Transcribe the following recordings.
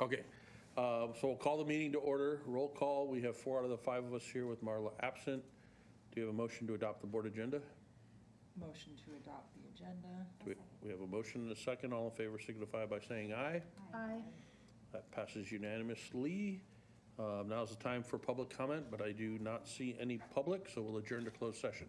Okay, so we'll call the meeting to order. Roll call. We have 4 out of the 5 of us here with Marla absent. Do you have a motion to adopt the board agenda? Motion to adopt the agenda. We have a motion and a second. All in favor signify by saying aye. Aye. That passes unanimously. Now's the time for public comment, but I do not see any public, so we'll adjourn to closed session.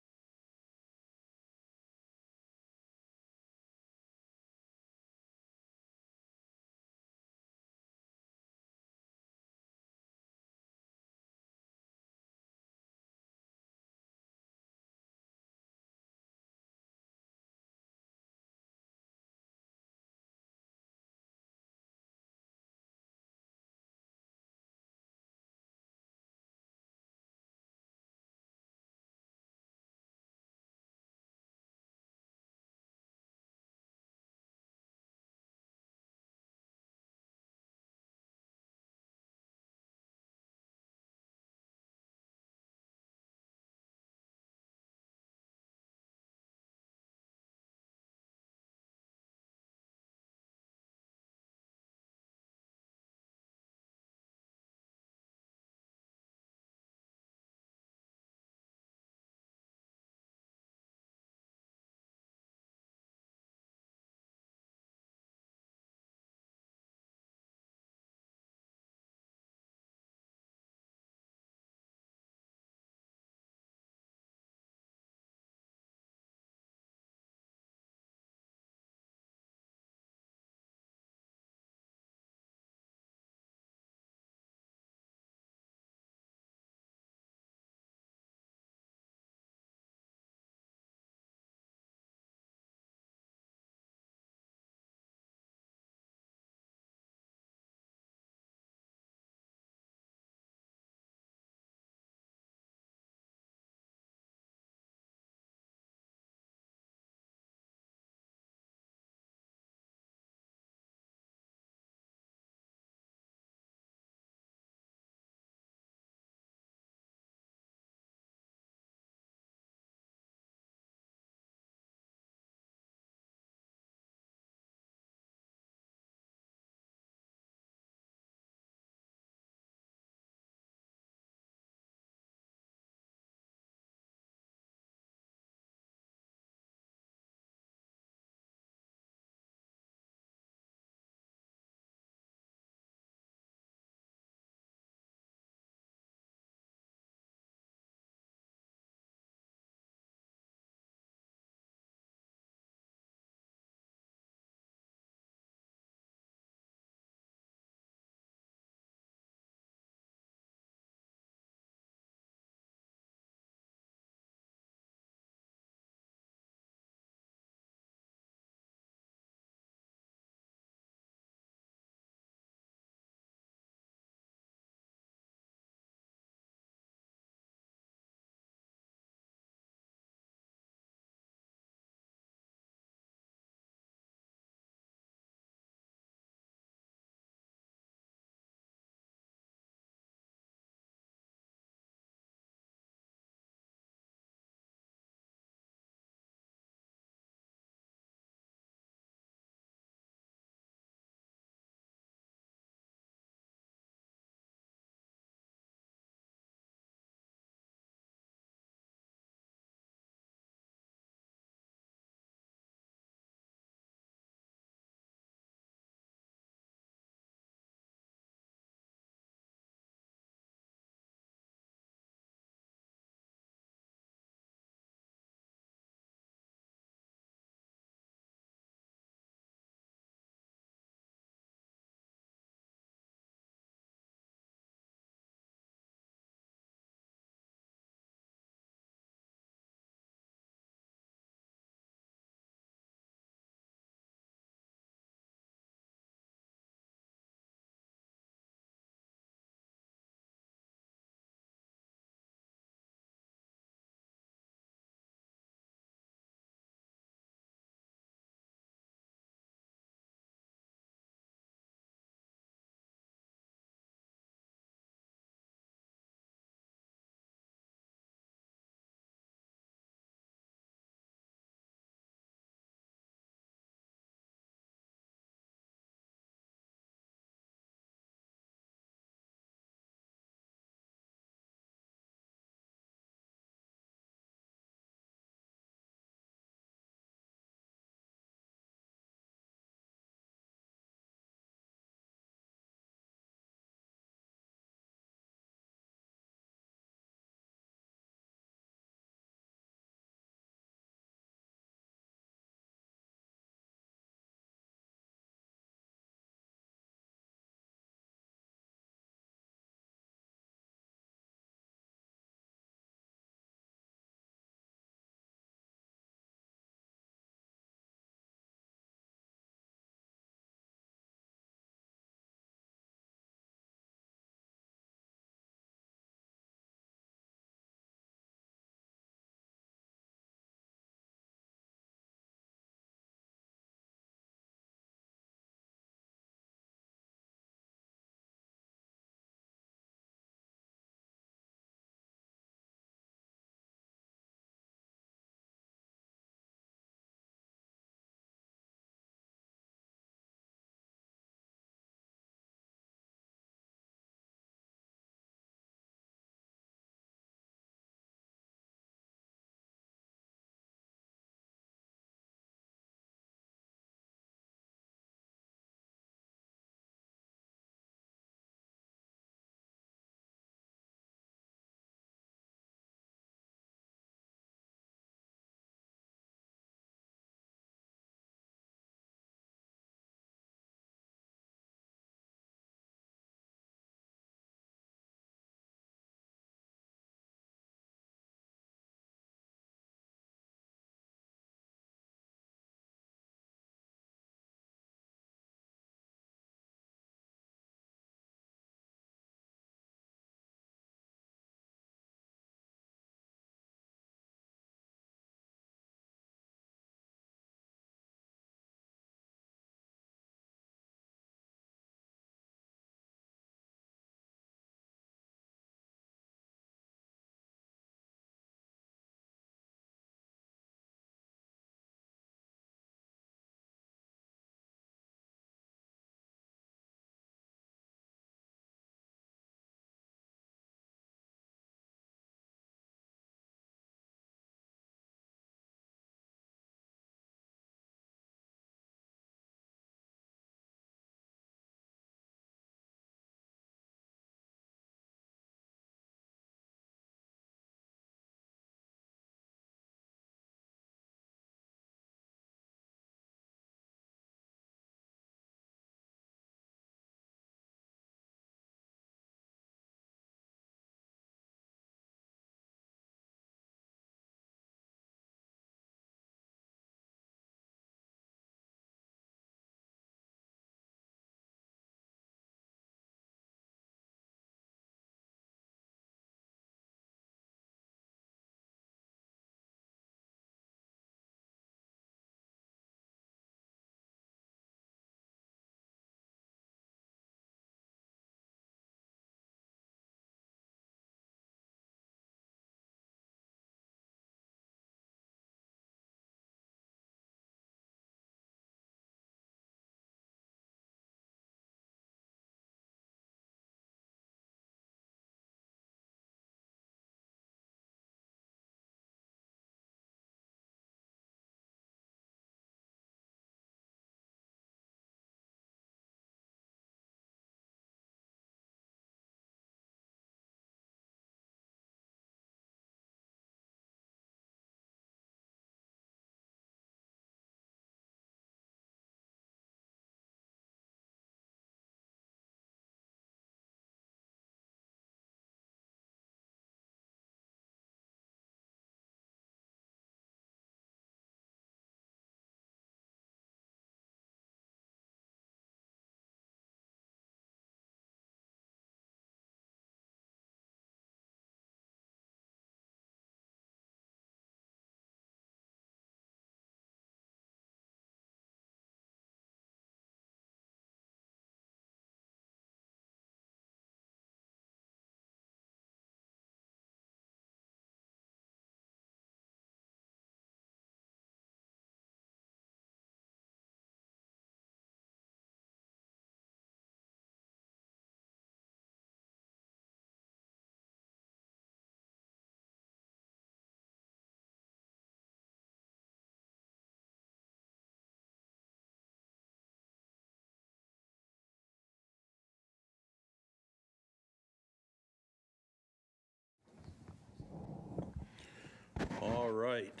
right.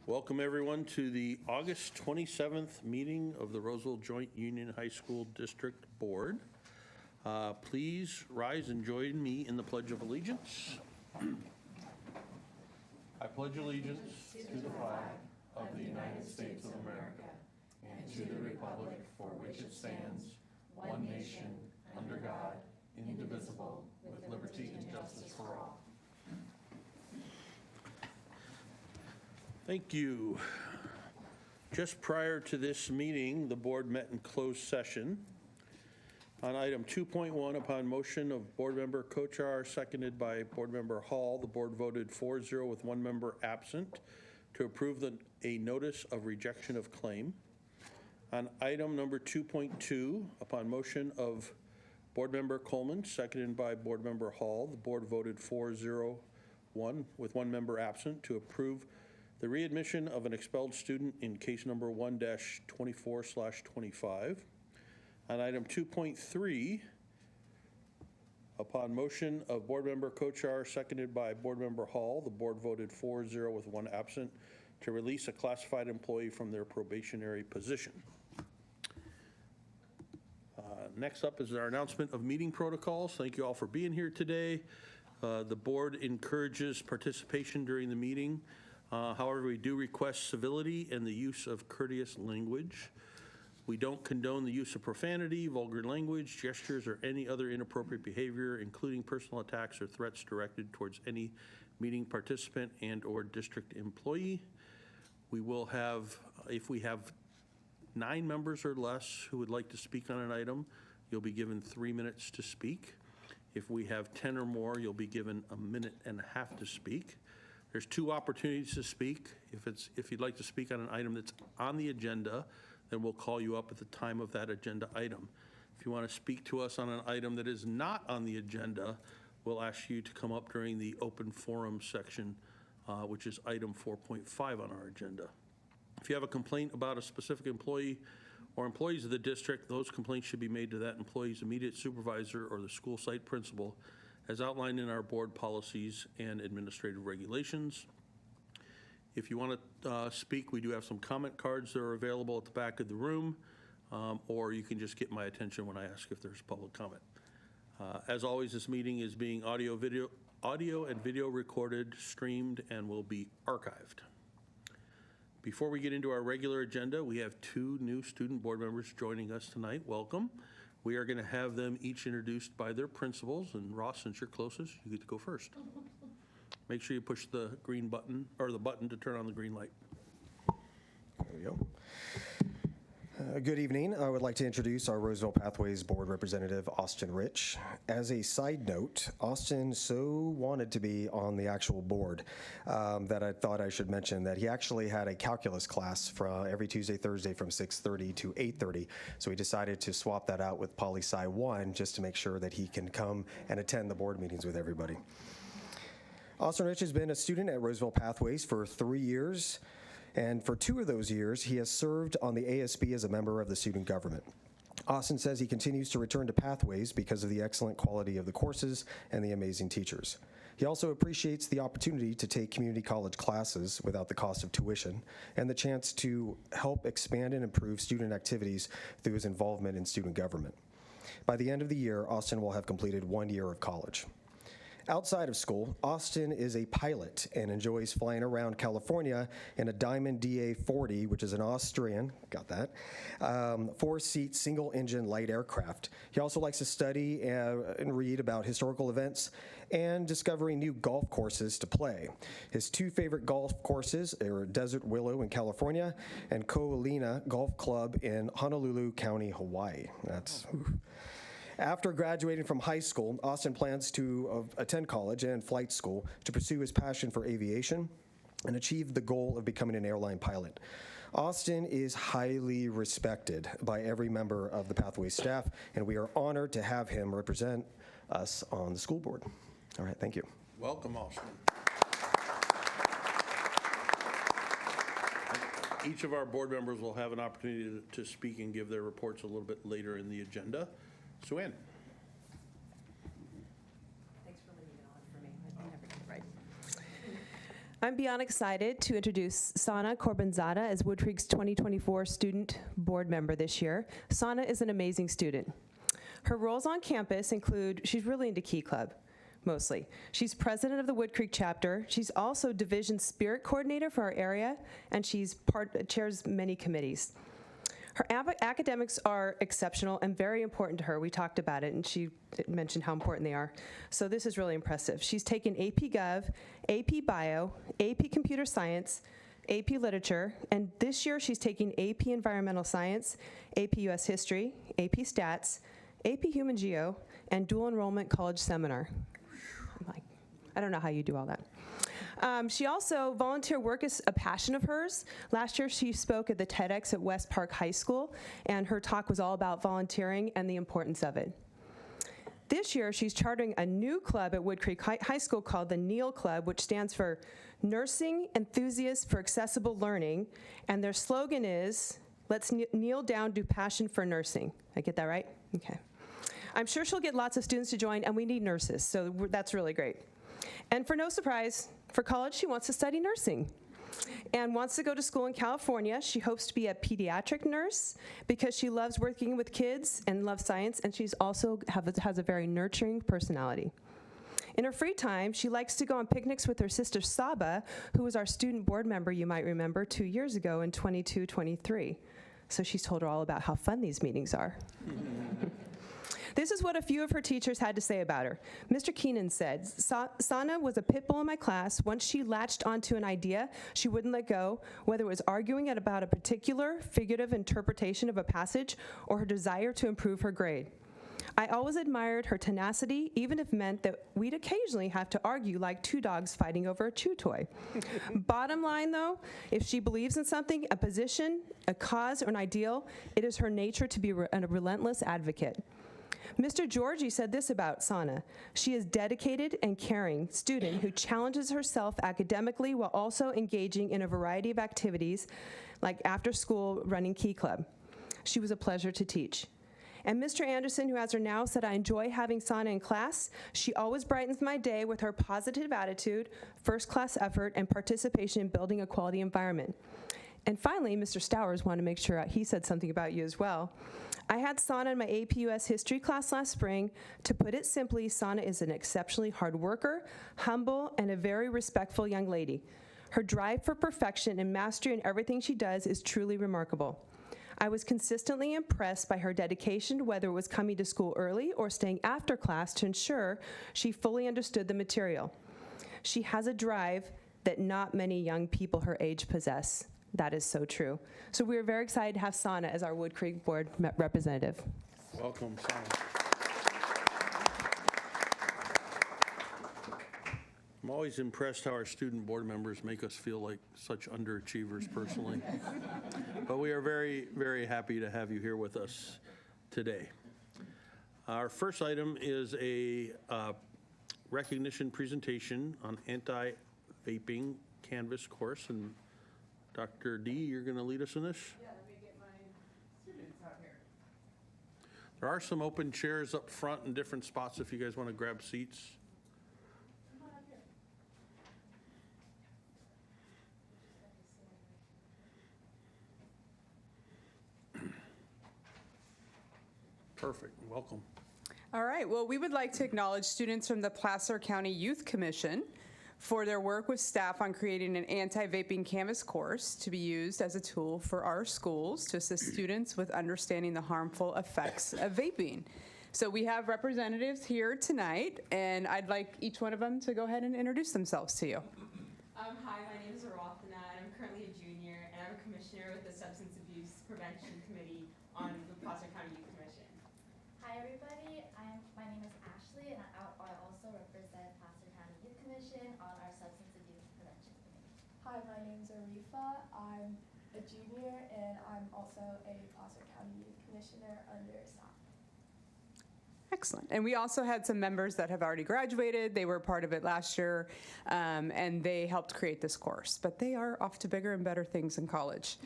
Welcome everyone to the August 27th meeting of the Roseville Joint Union High School District Board. Please rise and join me in the Pledge of Allegiance. I pledge allegiance to the flag of the United States of America and to the republic for which it stands, one nation, under God, indivisible, with liberty and justice for all. Thank you. Just prior to this meeting, the board met in closed session. On item 2.1, upon motion of board member Kochar, seconded by board member Hall, the board voted 4-0 with one member absent to approve a notice of rejection of claim. On item number 2.2, upon motion of board member Coleman, seconded by board member Hall, the board voted 4-0 with one member absent to approve the readmission of an expelled student in case number 1-24/25. On item 2.3, upon motion of board member Kochar, seconded by board member Hall, the board voted 4-0 with one absent to release a classified employee from their probationary position. Next up is our announcement of meeting protocols. Thank you all for being here today. The board encourages participation during the meeting. However, we do request civility and the use of courteous language. We don't condone the use of profanity, vulgar language, gestures, or any other inappropriate behavior, including personal attacks or threats directed towards any meeting participant and/or district employee. We will have, if we have 9 members or less who would like to speak on an item, you'll be given 3 minutes to speak. If we have 10 or more, you'll be given 1.5 minutes to speak. There's 2 opportunities to speak. If you'd like to speak on an item that's on the agenda, then we'll call you up at the time of that agenda item. If you want to speak to us on an item that is not on the agenda, we'll ask you to come up during the open forum section, which is item 4.5 on our agenda. If you have a complaint about a specific employee or employees of the district, those complaints should be made to that employee's immediate supervisor or the school site principal, as outlined in our board policies and administrative regulations. If you want to speak, we do have some comment cards that are available at the back of the room, or you can just get my attention when I ask if there's public comment. As always, this meeting is being audio and video recorded, streamed, and will be archived. Before we get into our regular agenda, we have 2 new student board members joining us tonight. Welcome. We are going to have them each introduced by their principals, and Ross, since you're closest, you get to go first. Make sure you push the green button, or the button to turn on the green light. There we go. Good evening. I would like to introduce our Roseville Pathways Board Representative, Austin Rich. As a side note, Austin so wanted to be on the actual board that I thought I should mention that he actually had a calculus class from every Tuesday, Thursday from 6:30 to 8:30. So we decided to swap that out with Poli Sci 1 just to make sure that he can come and attend the board meetings with everybody. Austin Rich has been a student at Roseville Pathways for 3 years. And for 2 of those years, he has served on the ASB as a member of the student government. Austin says he continues to return to Pathways because of the excellent quality of the courses and the amazing teachers. He also appreciates the opportunity to take community college classes without the cost of tuition and the chance to help expand and improve student activities through his involvement in student government. By the end of the year, Austin will have completed 1 year of college. Outside of school, Austin is a pilot and enjoys flying around California in a Diamond DA-40, which is an Austrian, got that, 4-seat single-engine light aircraft. He also likes to study and read about historical events and discovering new golf courses to play. His 2 favorite golf courses are Desert Willow in California and Ko'olina Golf Club in Honolulu County, Hawaii. After graduating from high school, Austin plans to attend college and flight school to pursue his passion for aviation and achieve the goal of becoming an airline pilot. Austin is highly respected by every member of the Pathways staff, and we are honored to have him represent us on the school board. All right, thank you. Welcome, Austin. Each of our board members will have an opportunity to speak and give their reports a little bit later in the agenda. Sue Ann. Thanks for leaving it on for me. I never get it right. I'm beyond excited to introduce Sana Corbinzada as Wood Creek's 2024 Student Board Member this year. Sana is an amazing student. Her roles on campus include, she's really into Key Club, mostly. She's president of the Wood Creek chapter. She's also division spirit coordinator for our area, and chairs many committees. Her academics are exceptional and very important to her. We talked about it, and she mentioned how important they are. So this is really impressive. She's taken AP Gov, AP Bio, AP Computer Science, AP Literature, and this year she's taking AP Environmental Science, AP US History, AP Stats, AP Human Geo, and Dual Enrollment College Seminar. I don't know how you do all that. She also, volunteer work is a passion of hers. Last year she spoke at the TEDx at West Park High School, and her talk was all about volunteering and the importance of it. This year she's chartering a new club at Wood Creek High School called the NEAL Club, which stands for Nursing Enthusiasts for Accessible Learning, and their slogan is, let's kneel down, do passion for nursing. I get that right? Okay. I'm sure she'll get lots of students to join, and we need nurses, so that's really great. And for no surprise, for college, she wants to study nursing and wants to go to school in California. She hopes to be a pediatric nurse because she loves working with kids and loves science, and she's also has a very nurturing personality. In her free time, she likes to go on picnics with her sister Saba, who was our student board member, you might remember, 2 years ago in 22-23. So she's told her all about how fun these meetings are. This is what a few of her teachers had to say about her. Mr. Keenan said, Sana was a pit bull in my class. Once she latched onto an idea, she wouldn't let go, whether it was arguing about a particular figurative interpretation of a passage or her desire to improve her grade. I always admired her tenacity, even if it meant that we'd occasionally have to argue like two dogs fighting over a chew toy. Bottom line, though, if she believes in something, a position, a cause, or an ideal, it is her nature to be a relentless advocate. Mr. Georgie said this about Sana. She is dedicated and caring student who challenges herself academically while also engaging in a variety of activities like after school running Key Club. She was a pleasure to teach. And Mr. Anderson, who has her now, said, I enjoy having Sana in class. She always brightens my day with her positive attitude, first-class effort, and participation in building a quality environment. And finally, Mr. Stowers wanted to make sure he said something about you as well. I had Sana in my AP US history class last spring. To put it simply, Sana is an exceptionally hard worker, humble, and a very respectful young lady. Her drive for perfection and mastery in everything she does is truly remarkable. I was consistently impressed by her dedication, whether it was coming to school early or staying after class to ensure she fully understood the material. She has a drive that not many young people her age possess. That is so true. So we are very excited to have Sana as our Wood Creek Board representative. Welcome, Sana. I'm always impressed how our student board members make us feel like such underachievers personally. But we are very, very happy to have you here with us today. Our first item is a recognition presentation on anti-vaping Canvas course, and Dr. D, you're going to lead us in this? Yeah, let me get my students out here. There are some open chairs up front in different spots if you guys want to grab seats. Come on up here. Perfect, welcome. All right, well, we would like to acknowledge students from the Placer County Youth Commission for their work with staff on creating an anti-vaping Canvas course to be used as a tool for our schools to assist students with understanding the harmful effects of vaping. So we have representatives here tonight, and I'd like each one of them to go ahead and introduce themselves to you. Hi, my name is Aratana, and I'm currently a junior, and I'm a commissioner with the Substance Abuse Prevention Committee on the Placer County Youth Commission. Hi everybody, my name is Ashley, and I also represent Placer County Youth Commission on our Substance Abuse Prevention Committee. Hi, my name's Arifa. I'm a junior, and I'm also a Placer County Youth Commissioner under SAP. Excellent. And we also had some members that have already graduated. They were part of it last year, and they helped create this course. But they are off to bigger and better things in college.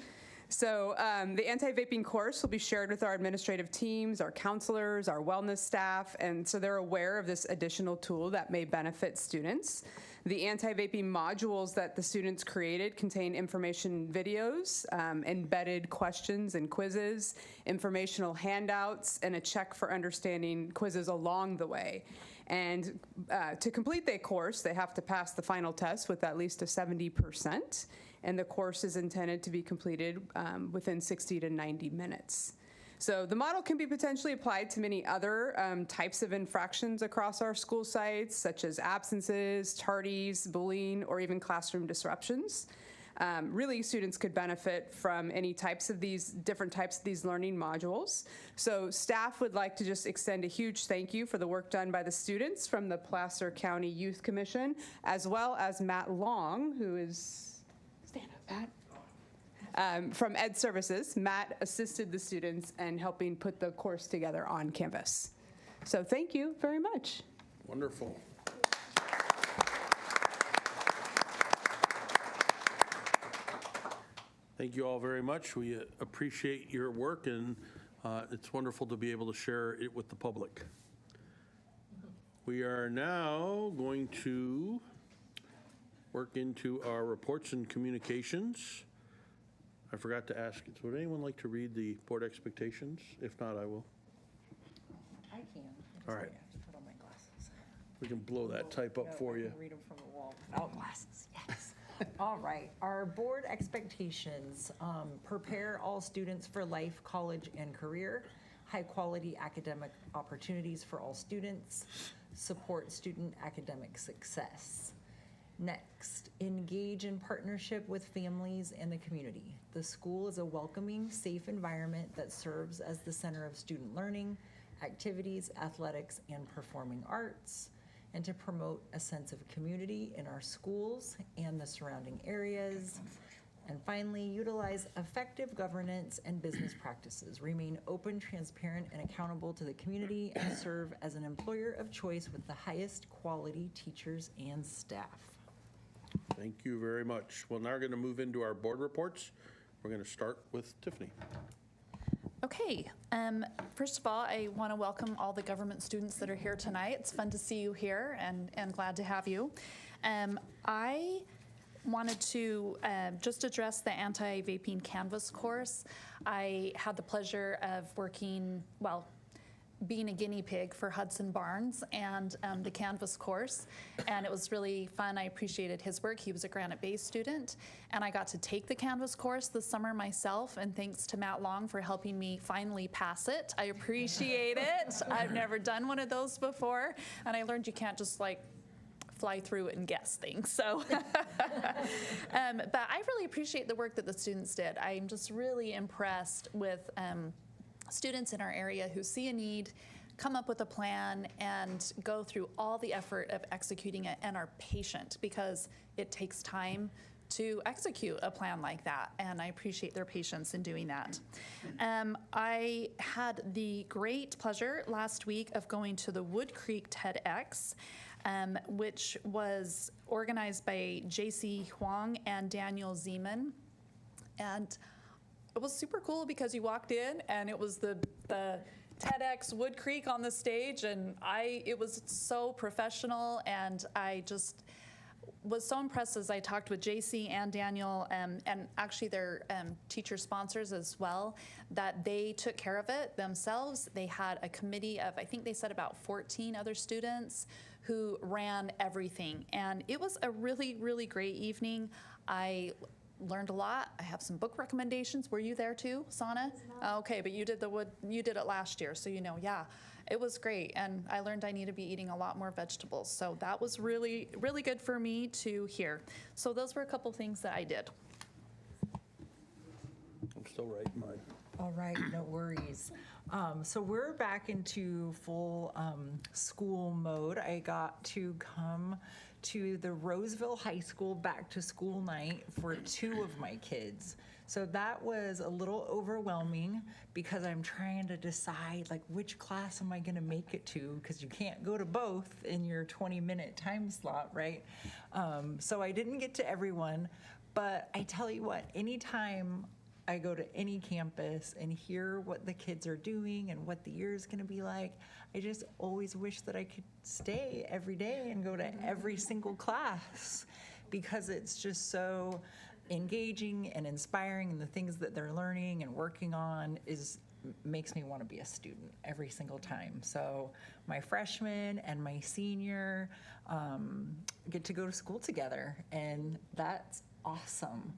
So the anti-vaping course will be shared with our administrative teams, our counselors, our wellness staff, and so they're aware of this additional tool that may benefit students. The anti-vaping modules that the students created contain information videos, embedded questions and quizzes, informational handouts, and a check for understanding quizzes along the way. And to complete their course, they have to pass the final test with at least a 70%, and the course is intended to be completed within 60 to 90 minutes. So the model can be potentially applied to many other types of infractions across our school sites, such as absences, tardies, bullying, or even classroom disruptions. Really, students could benefit from any different types of these learning modules. So staff would like to just extend a huge thank you for the work done by the students from the Placer County Youth Commission, as well as Matt Long, who is, stand up, Matt. From Ed Services. Matt assisted the students in helping put the course together on Canvas. So thank you very much. Wonderful. Thank you all very much. We appreciate your work, and it's wonderful to be able to share it with the public. We are now going to work into our reports and communications. I forgot to ask, would anyone like to read the board expectations? If not, I will. I can. All right. I have to put on my glasses. We can blow that type up No, for I you. can read them from the wall without glasses, yes. All right, our board expectations, prepare all students for life, college, and career, high-quality academic opportunities for all students, support student academic success. Next, engage in partnership with families and the community. The school is a welcoming, safe environment that serves as the center of student learning, activities, athletics, and performing arts, and to promote a sense of community in our schools and the surrounding areas. And finally, utilize effective governance and business practices. Remain open, transparent, and accountable to the community, and serve as an employer of choice with the highest quality teachers and staff. Thank you very much. Well, now we're going to move into our board reports. We're going to start with Tiffany. Okay, first of all, I want to welcome all the government students that are here tonight. It's fun to see you here and glad to have you. I wanted to just address the anti-vaping Canvas course. I had the pleasure of being a guinea pig for Hudson Barnes and the Canvas course, and it was really fun. I appreciated his work. He was a Granite-based student, and I got to take the Canvas course this summer myself, and thanks to Matt Long for helping me finally pass it. I appreciate it. I've never done one of those before, and I learned you can't just fly through it and guess things. So, but I really appreciate the work that the students did. I'm just really impressed with students in our area who see a need, come up with a plan, and go through all the effort of executing it and are patient, because it takes time to execute a plan like that, and I appreciate their patience in doing that. I had the great pleasure last week of going to the Wood Creek TEDx, which was organized by J.C. Huang and Daniel Zeman, and it was super cool because you walked in and it was the TEDx Wood Creek on the stage, and it was so professional, and I just was so impressed as I talked with JC and Daniel, and actually their teacher sponsors as well, that they took care of it themselves. They had a committee of, I think they said about 14 other students who ran everything, and it was a really, really great evening. I learned a lot. I have some book recommendations. Were you there too, Sana? Okay, but you did it last year, so yeah, it was great, and I learned I need to be eating a lot more vegetables. So that was really, really good for me to hear. So those were a couple things that I did. I'm still writing mine. All right, no worries. So we're back into full school mode. I got to come to the Roseville High School back to school night for 2 of my kids. So that was a little overwhelming because I'm trying to decide which class am I going to make it to, because you can't go to both in your 20-minute time slot, right? So I didn't get to everyone, but I tell you what, anytime I go to any campus and hear what the kids are doing and what the year is going to be like. I just always wish that I could stay every day and go to every single class, because it's just so engaging and inspiring, and the things that they're learning and working on makes me want to be a student every single time. So my freshman and my senior get to go to school together, and that's awesome.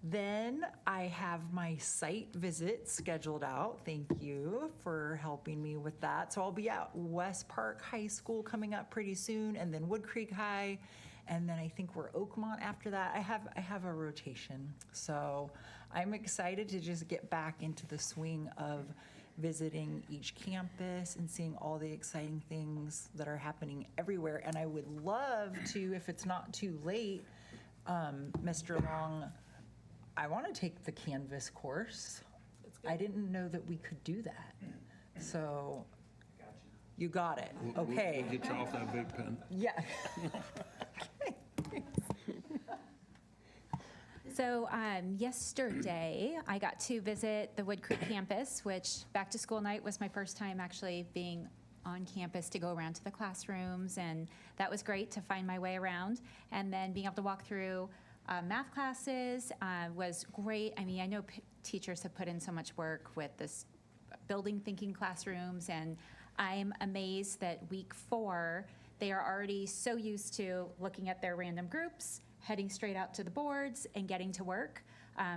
Then I have my site visit scheduled out. Thank you for helping me with that. So I'll be at West Park High School coming up pretty soon, and then Wood Creek High, and then I think we're Oakmont after that. I have a rotation. So I'm excited to just get back into the swing of visiting each campus and seeing all the exciting things that are happening everywhere. And I would love to, if it's not too late, Mr. Long, I want to take the Canvas course. I didn't know that we could do that. So you got it. Okay. We'll get you off that big pen. Yeah. So yesterday, I got to visit the Wood Creek campus, which back to school night was my first time actually being on campus to go around to the classrooms, and that was great to find my way around. And then being able to walk through math classes was great. I mean, I know teachers have put in so much work with this building thinking classrooms, and I'm amazed that week 4, they are already so used to looking at their random groups, heading straight out to the boards and getting to work.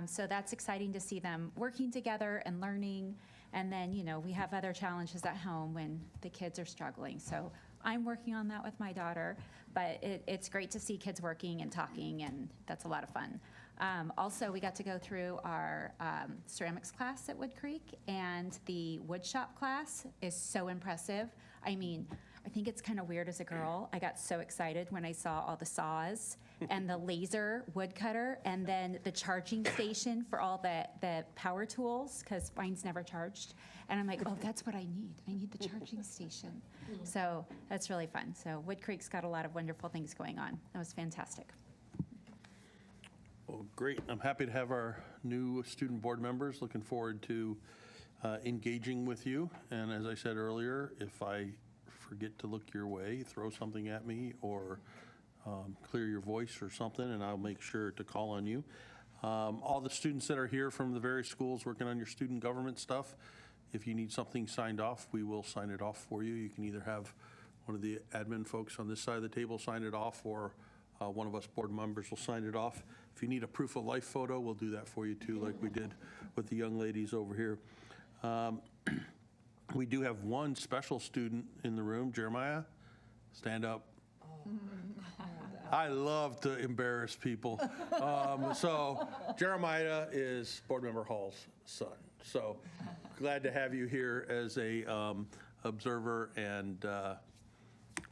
So that's exciting to see them working together and learning. And then, you know, we have other challenges at home when the kids are struggling. So I'm working on that with my daughter, but it's great to see kids working and talking, and that's a lot of fun. Also, we got to go through our ceramics class at Wood Creek, and the wood shop class is so impressive. I mean, I think it's kind of weird as a girl. I got so excited when I saw all the saws and the laser woodcutter, and then the charging station for all the power tools, because mine's never charged. And I'm like, oh, that's what I need. I need the charging station. So that's really fun. So Wood Creek's got a lot of wonderful things going on. That was fantastic. Well, great. I'm happy to have our new student board members. Looking forward to engaging with you. And as I said earlier, if I forget to look your way, throw something at me, or clear your voice or something, and I'll make sure to call on you. All the students that are here from the various schools working on your student government stuff, if you need something signed off, we will sign it off for you. You can either have one of the admin folks on this side of the table sign it off, or one of us board members will sign it off. If you need a proof of life photo, we'll do that for you too, like we did with the young ladies over here. We do have one special student in the room. Jeremiah, stand up. I love to embarrass people. So Jeremiah is Board Member Hall's son. So glad to have you here as a observer, and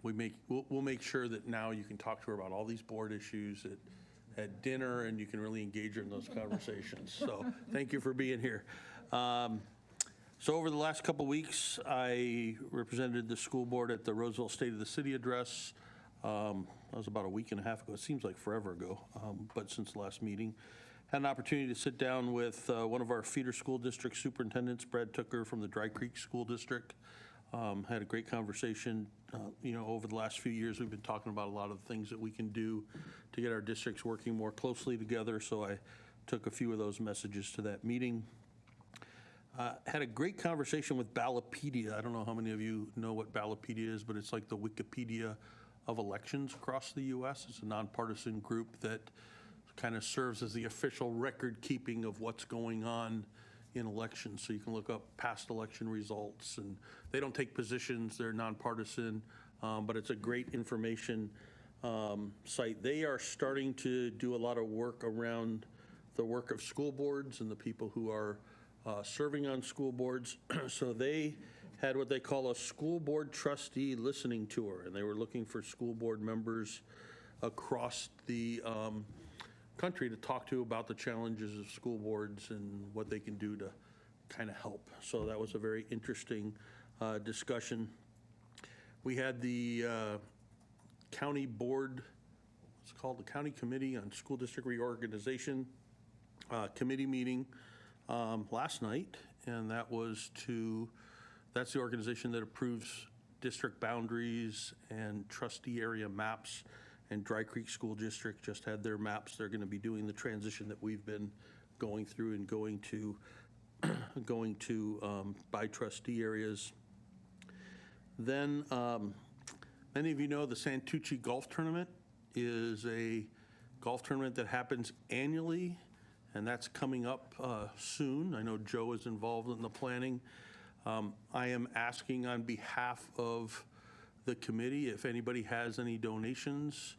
we'll make sure that now you can talk to her about all these board issues at dinner, and you can really engage her in those conversations. So thank you for being here. So over the last couple weeks, I represented the school board at the Roseville State of the City address. That was about a week and a half ago. It seems like forever ago, but since the last meeting. Had an opportunity to sit down with one of our feeder school district superintendents, Brad Tooker from the Dry Creek School District. Had a great conversation. Over the last few years, we've been talking about a lot of the things that we can do to get our districts working more closely together, so I took a few of those messages to that meeting. Had a great conversation with Ballotpedia. I don't know how many of you know what Ballotpedia is, but it's like the Wikipedia of elections across the U.S. It's a nonpartisan group that kind of serves as the official record keeping of what's going on in elections. So you can look up past election results, and they don't take positions. They're nonpartisan, but it's a great information site. They are starting to do a lot of work around the work of school boards and the people who are serving on school boards. So they had what they call a school board trustee listening tour, and they were looking for school board members across the country to talk to about the challenges of school boards and what they can do to kind of help. So that was a very interesting discussion. We had the county board, it's called the County Committee on School District Reorganization committee meeting last night, and that's the organization that approves district boundaries and trustee area maps. And Dry Creek School District just had their maps. They're going to be doing the transition that we've been going through and going to by trustee areas. Then, many of you know the Santucci Golf Tournament is a golf tournament that happens annually, and that's coming up soon. I know Joe is involved in the planning. I am asking on behalf of the committee if anybody has any donations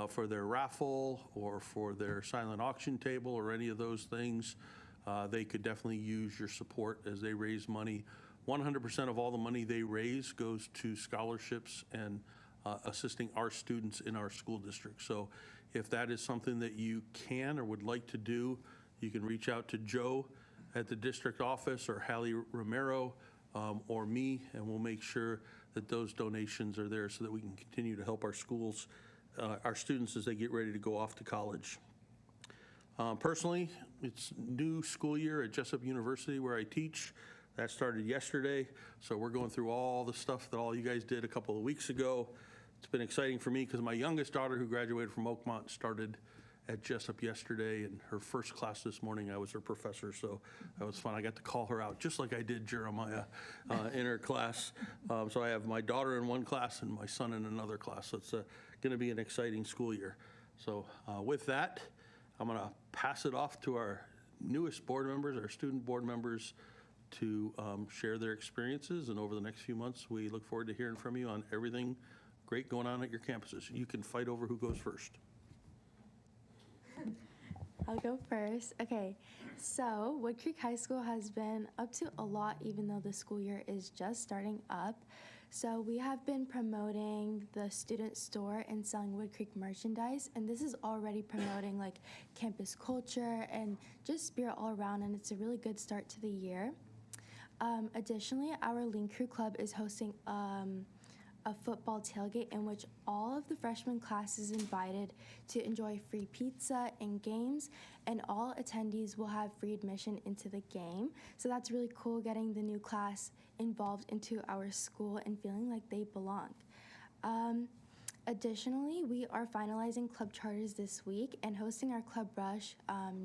for their raffle or for their silent auction table or any of those things. They could definitely use your support as they raise money. 100% of all the money they raise goes to scholarships and assisting our students in our school district. So if that is something that you can or would like to do, you can reach out to Joe at the district office or Hallie Romero or me, and we'll make sure that those donations are there so that we can continue to help our schools, our students as they get ready to go off to college. Personally, it's new school year at Jessup University where I teach. That started yesterday, so we're going through all the stuff that all you guys did a couple of weeks ago. It's been exciting for me because my youngest daughter, who graduated from Oakmont, started at Jessup yesterday, and her first class this morning, I was her professor, so that was fun. I got to call her out, just like I did Jeremiah in her class. So I have my daughter in one class and my son in another class, so it's going to be an exciting school year. So with that, I'm going to pass it off to our newest board members, our student board members, to share their experiences, and over the next few months, we look forward to hearing from you on everything great going on at your campuses. You can fight over who goes first. I'll go first. Okay, so Wood Creek High School has been up to a lot even though the school year is just starting up. So we have been promoting the student store and selling Wood Creek merchandise, and this is already promoting like campus culture and just spirit all around, and it's a really good start to the year. Additionally, our Lean Crew Club is hosting a football tailgate in which all of the freshman class is invited to enjoy free pizza and games, and all attendees will have free admission into the game. So that's really cool, getting the new class involved into our school and feeling like they belong. Additionally, we are finalizing club charters this week and hosting our club rush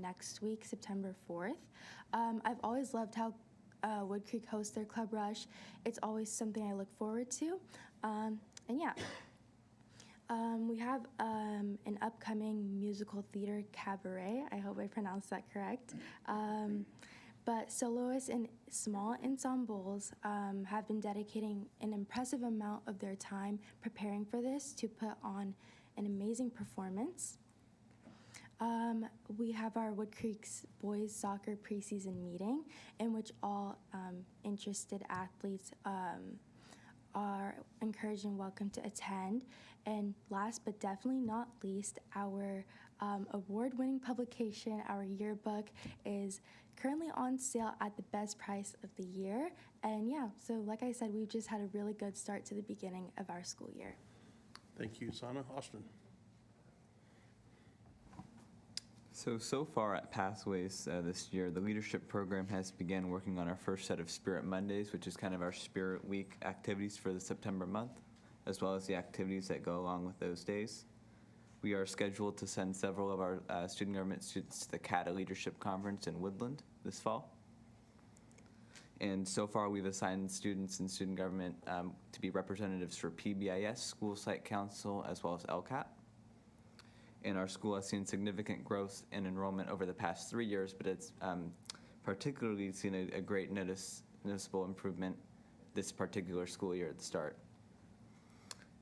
next week, September 4th. I've always loved how Wood Creek hosts their club rush. It's always something I look forward to. And yeah, we have an upcoming musical theater cabaret. I hope I pronounced that correct. But soloists and small ensembles have been dedicating an impressive amount of their time preparing for this to put on an amazing performance. We have our Wood Creek's boys soccer preseason meeting in which all interested athletes are encouraged and welcome to attend. And last but definitely not least, our award-winning publication, our yearbook, is currently on sale at the best price of the year. And yeah, so like I said, we've just had a really good start to the beginning of our school year. Thank you, Sana. Austin. So far at Pathways this year, the leadership program has begun working on our first set of Spirit Mondays, which is kind of our Spirit Week activities for the September month, as well as the activities that go along with those days. We are scheduled to send several of our student government students to the CATA Leadership Conference in Woodland this fall. And so far, we've assigned students in student government to be representatives for PBIS, School Site Council, as well as LCAP. And our school has seen significant growth in enrollment over the past 3 years, but it's particularly seen a great noticeable improvement this particular school year at the start.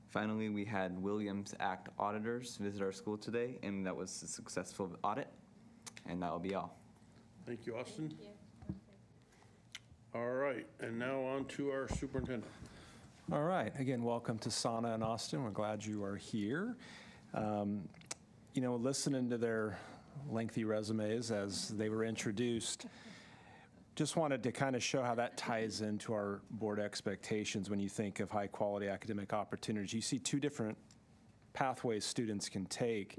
Finally, we had Williams Act auditors visit our school today, and that was a successful audit, and that will be all. Thank you, Austin. Thank you. All right, and now on to our superintendent. All right, again, welcome to Sana and Austin. We're glad you are here. You know, listening to their lengthy resumes as they were introduced, just wanted to kind of show how that ties into our board expectations when you think of high quality academic opportunities. You see two different pathways students can take,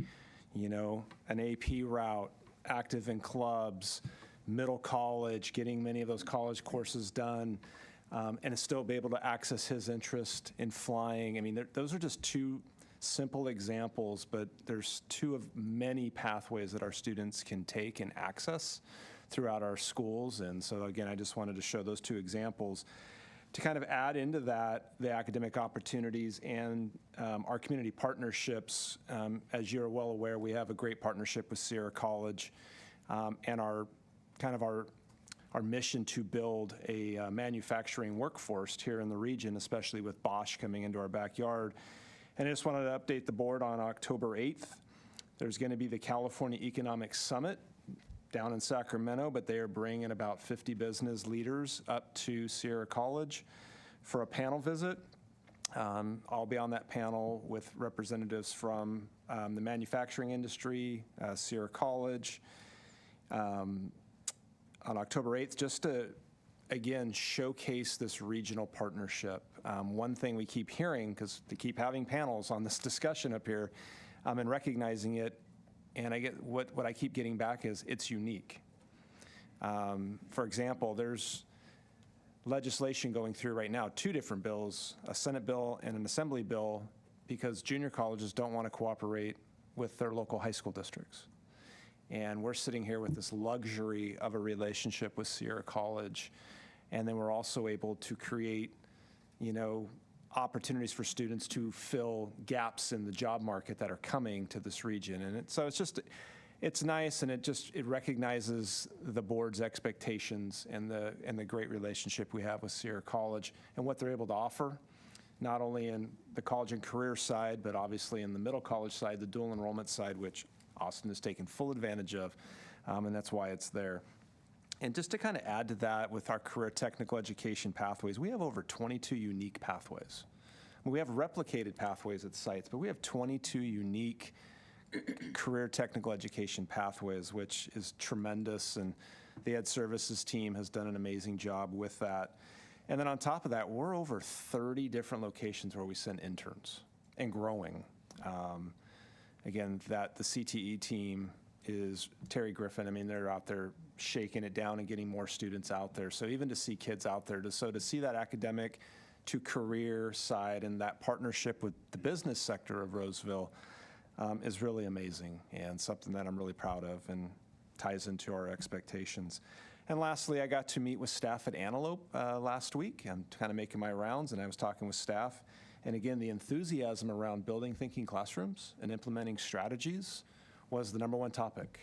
you know, an AP route, active in clubs, middle college, getting many of those college courses done, and still be able to access his interest in flying. I mean, those are just two simple examples, but there's two of many pathways that our students can take and access throughout our schools. And so again, I just wanted to show those two examples to kind of add into that the academic opportunities and our community partnerships. As you're well aware, we have a great partnership with Sierra College, and our mission to build a manufacturing workforce here in the region, especially with Bosch coming into our backyard. And I just wanted to update the board on October 8th. There's going to be the California Economic Summit down in Sacramento, but they are bringing about 50 business leaders up to Sierra College for a panel visit. I'll be on that panel with representatives from the manufacturing industry, Sierra College, on October 8th, just to, again, showcase this regional partnership. One thing we keep hearing, because they keep having panels on this discussion up here, and recognizing it, and I get what I keep getting back is it's unique. For example, there's legislation going through right now, two different bills, a Senate bill and an Assembly bill, because junior colleges don't want to cooperate with their local high school districts. And we're sitting here with this luxury of a relationship with Sierra College. And then we're also able to create, opportunities for students to fill gaps in the job market that are coming to this region. And it's nice, and it recognizes the board's expectations and the great relationship we have with Sierra College and what they're able to offer, not only in the college and career side, but obviously in the middle college side, the dual enrollment side, which Austin has taken full advantage of, and that's why it's there. And just to kind of add to that with our career technical education pathways, we have over 22 unique pathways. We have replicated pathways at sites, but we have 22 unique career technical education pathways, which is tremendous, and the Ed Services team has done an amazing job with that. And then on top of that, we're over 30 different locations where we send interns and growing. Again, the CTE team is Terry Griffin. I mean, they're out there shaking it down and getting more students out there. So even to see kids out there, to see that academic to career side and that partnership with the business sector of Roseville is really amazing, and something that I'm really proud of and ties into our expectations. And lastly, I got to meet with staff at Antelope last week. I'm kind of making my rounds, and I was talking with staff. And again, the enthusiasm around building thinking classrooms and implementing strategies was the #1 topic.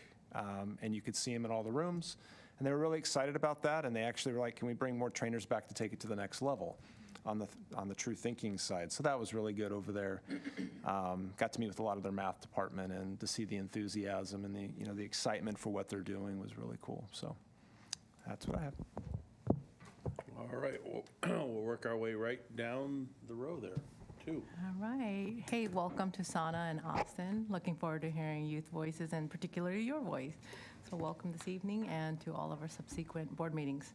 And you could see them in all the rooms. And they were really excited about that. And they actually were like, can we bring more trainers back to take it to the next level on the true thinking side? So that was really good over there. Got to meet with a lot of their math department, and to see the enthusiasm and the excitement for what they're doing was really cool. So that's what I have. All right, we'll work our way right down the row there, too. All right. Hey, welcome to Sana and Austin. Looking forward to hearing youth voices, and particularly your voice. So welcome this evening, and to all of our subsequent board meetings.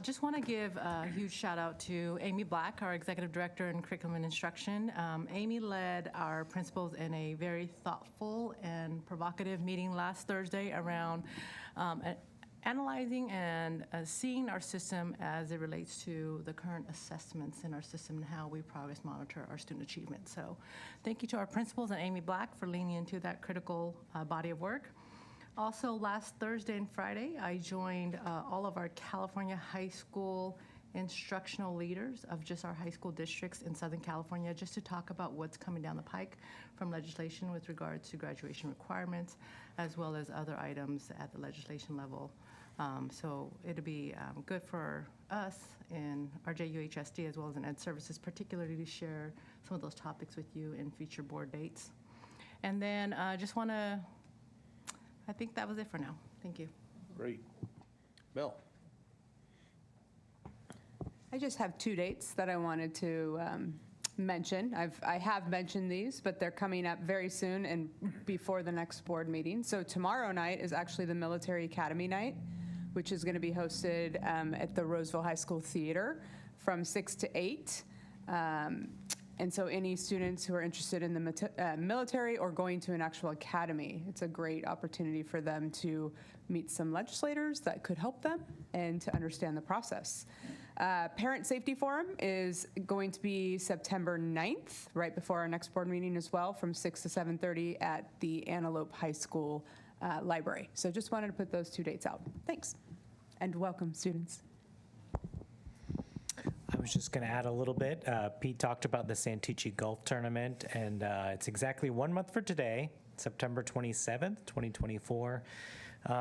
Just want to give a huge shout out to Amy Black, our Executive Director in Curriculum and Instruction. Amy led our principals in a very thoughtful and provocative meeting last Thursday around analyzing and seeing our system as it relates to the current assessments in our system and how we progress monitor our student achievement. So thank you to our principals and Amy Black for leaning into that critical body of work. Also, last Thursday and Friday, I joined all of our California high school instructional leaders of just our high school districts in Southern California, just to talk about what's coming down the pike from legislation with regard to graduation requirements, as well as other items at the legislation level. So it'll be good for us in RJUHSD as well as in Ed Services, particularly to share some of those topics with you in future board dates. And then just want to, I think that was it for now. Thank you. Great. Mel? I just have 2 dates that I wanted to mention. I have mentioned these, but they're coming up very soon and before the next board meeting. So tomorrow night is actually the Military Academy night, which is going to be hosted at the Roseville High School Theater from 6 to 8. And And so any students who are interested in the military or going to an actual academy, it's a great opportunity for them to meet some legislators that could help them and to understand the process. Parent Safety Forum is going to be September 9th, right before our next board meeting as well, from 6 to 7:30 at the Antelope High School library. So just wanted to put those 2 dates out. Thanks. And welcome, students. I was just going to add a little bit. Pete talked about the Santucci Golf Tournament, and it's exactly 1 month for today, September 27th, 2024.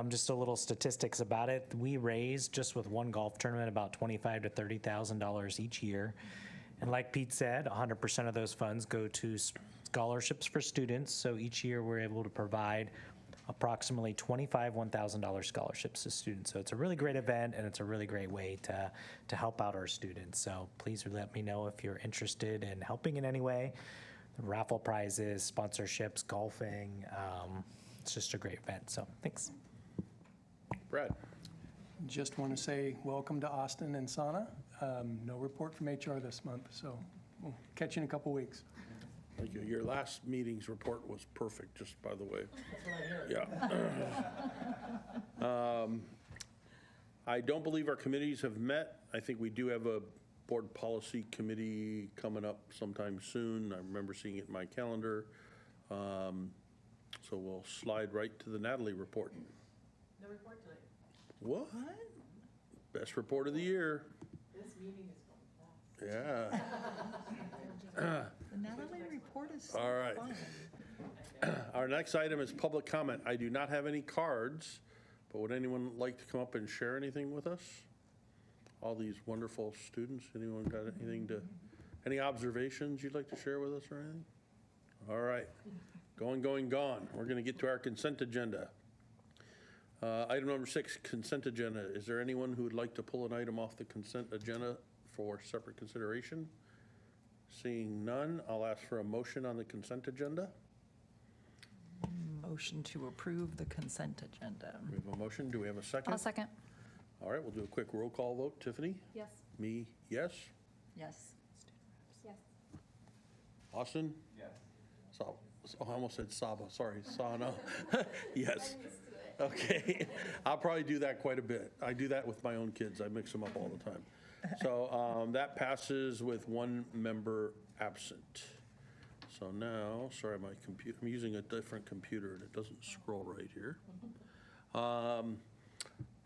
Just a little statistics about it. We raise, just with one golf tournament, about $25,000 to $30,000 each year. And like Pete said, 100% of those funds go to scholarships for students. So each year we're able to provide approximately 25 $1,000 scholarships to students. So it's a really great event, and it's a really great way to help out our students. So please let me know if you're interested in helping in any way. The raffle prizes, sponsorships, golfing. It's just a great event. So thanks. Brad. Just want to say welcome to Austin and Sana. No report from HR this month, so we'll catch you in a couple weeks. Thank you. Your last meeting's report was perfect, just by the way. Yeah. I don't believe our committees have met. I think we do have a board policy committee coming up sometime soon. I remember seeing it in my calendar. So we'll slide right to the Natalie report. No report tonight. What? Best report of the year. This meeting is going fast. Yeah. The Natalie report is so All right. fun. Our next item is public comment. I do not have any cards, but would anyone like to come up and share anything with us? All these wonderful students, anyone got anything to, any observations you'd like to share with us or anything? All right, gone. We're gonna get to our consent agenda. Item number 6, consent agenda. Is there anyone who would like to pull an item off the consent agenda for separate consideration? Seeing none, I'll ask for a motion on the consent agenda. Motion to approve the consent agenda. We have a motion. Do we have a second? I'll second. All right, we'll do a quick roll call vote. Tiffany? Yes. Me, yes. Yes. Yes. Austin? Yes. I almost said Saba, sorry, Sana. Yes. Okay, I'll probably do that quite a bit. I do that with my own kids. I mix them up all the time. So that passes with 1 member absent. So now, sorry, my computer, I'm using a different computer and it doesn't scroll right here.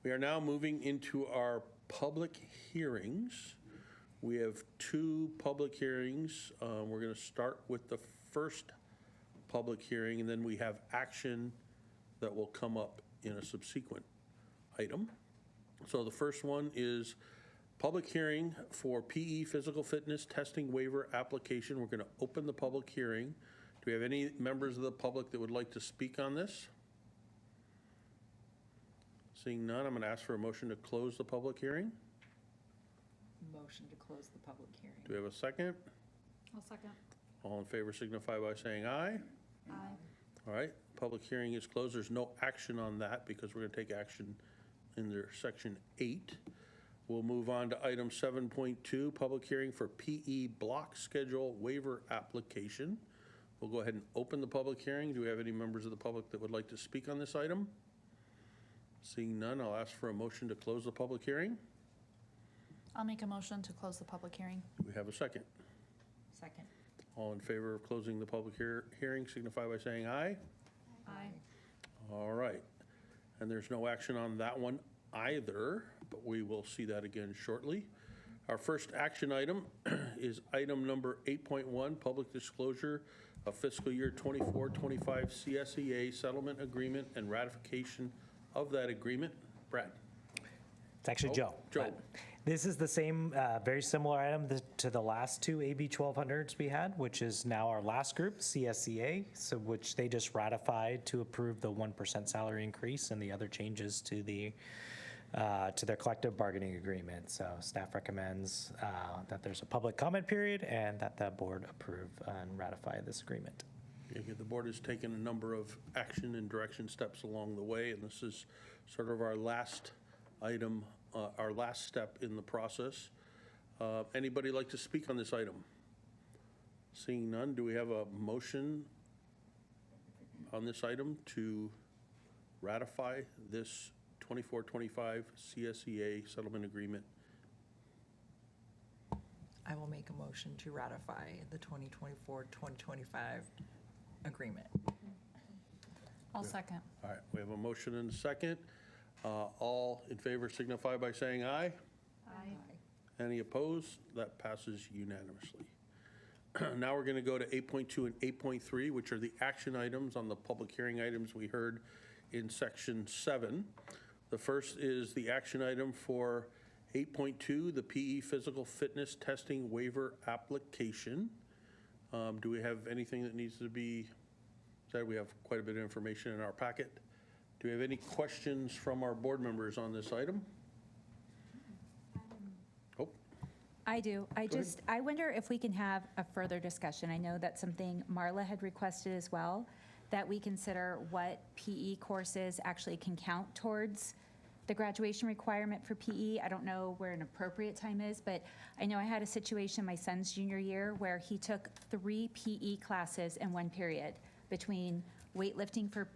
We are now moving into our public hearings. We have 2 public hearings. We're going to start with the first public hearing, and then we have action that will come up in a subsequent item. So the first one is public hearing for PE physical fitness testing waiver application. We're going to open the public hearing. Do we have any members of the public that would like to speak on this? Seeing none, I'm going to ask for a motion to close the public hearing. Motion to close the public hearing. Do we have a second? I'll second. All in favor signify by saying aye. Aye. All right, public hearing is closed. There's no action on that because we're going to take action in their section 8. We'll move on to item 7.2, public hearing for PE block schedule waiver application. We'll go ahead and open the public hearing. Do we have any members of the public that would like to speak on this item? Seeing none, I'll ask for a motion to close the public hearing. I'll make a motion to close the public hearing. Do we have a second? Second. All in favor of closing the public hearing signify by saying aye. Aye. All right. And there's no action on that one either, but we will see that again shortly. Our first action item is item number 8.1, public disclosure of fiscal year 24-25 CSEA settlement agreement and ratification of that agreement. Brad. It's actually Joe. Joe. But this is the same, very similar item to the last 2 AB 1200s we had, which is now our last group, CSEA, so which they just ratified to approve the 1% salary increase and the other changes to their collective bargaining agreement. So staff recommends that there's a public comment period and that the board approve and ratify this agreement. The board has taken a number of action and direction steps along the way, and this is sort of our last item, our last step in the process. Anybody like to speak on this item? Seeing none, do we have a motion on this item to ratify this 24-25 CSEA settlement agreement? I will make a motion to ratify the 2024-2025 agreement. I'll second. All right, we have a motion and a second. All in favor signify by saying aye. Aye. Any opposed? That passes unanimously. Now we're going to go to 8.2 and 8.3, which are the action items on the public hearing items we heard in section 7. The first is the action item for 8.2, the PE physical fitness testing waiver application. Do we have anything that needs to be said? We have quite a bit of information in our packet. Do we have any questions from our board members on this item? Oh, I do. ahead. I wonder if we can have a further discussion. I know that's something Marla had requested as well, that we consider what PE courses actually can count towards the graduation requirement for PE. I don't know where an appropriate time is, but I know I had a situation my son's junior year where he took 3 PE classes in one period between weightlifting for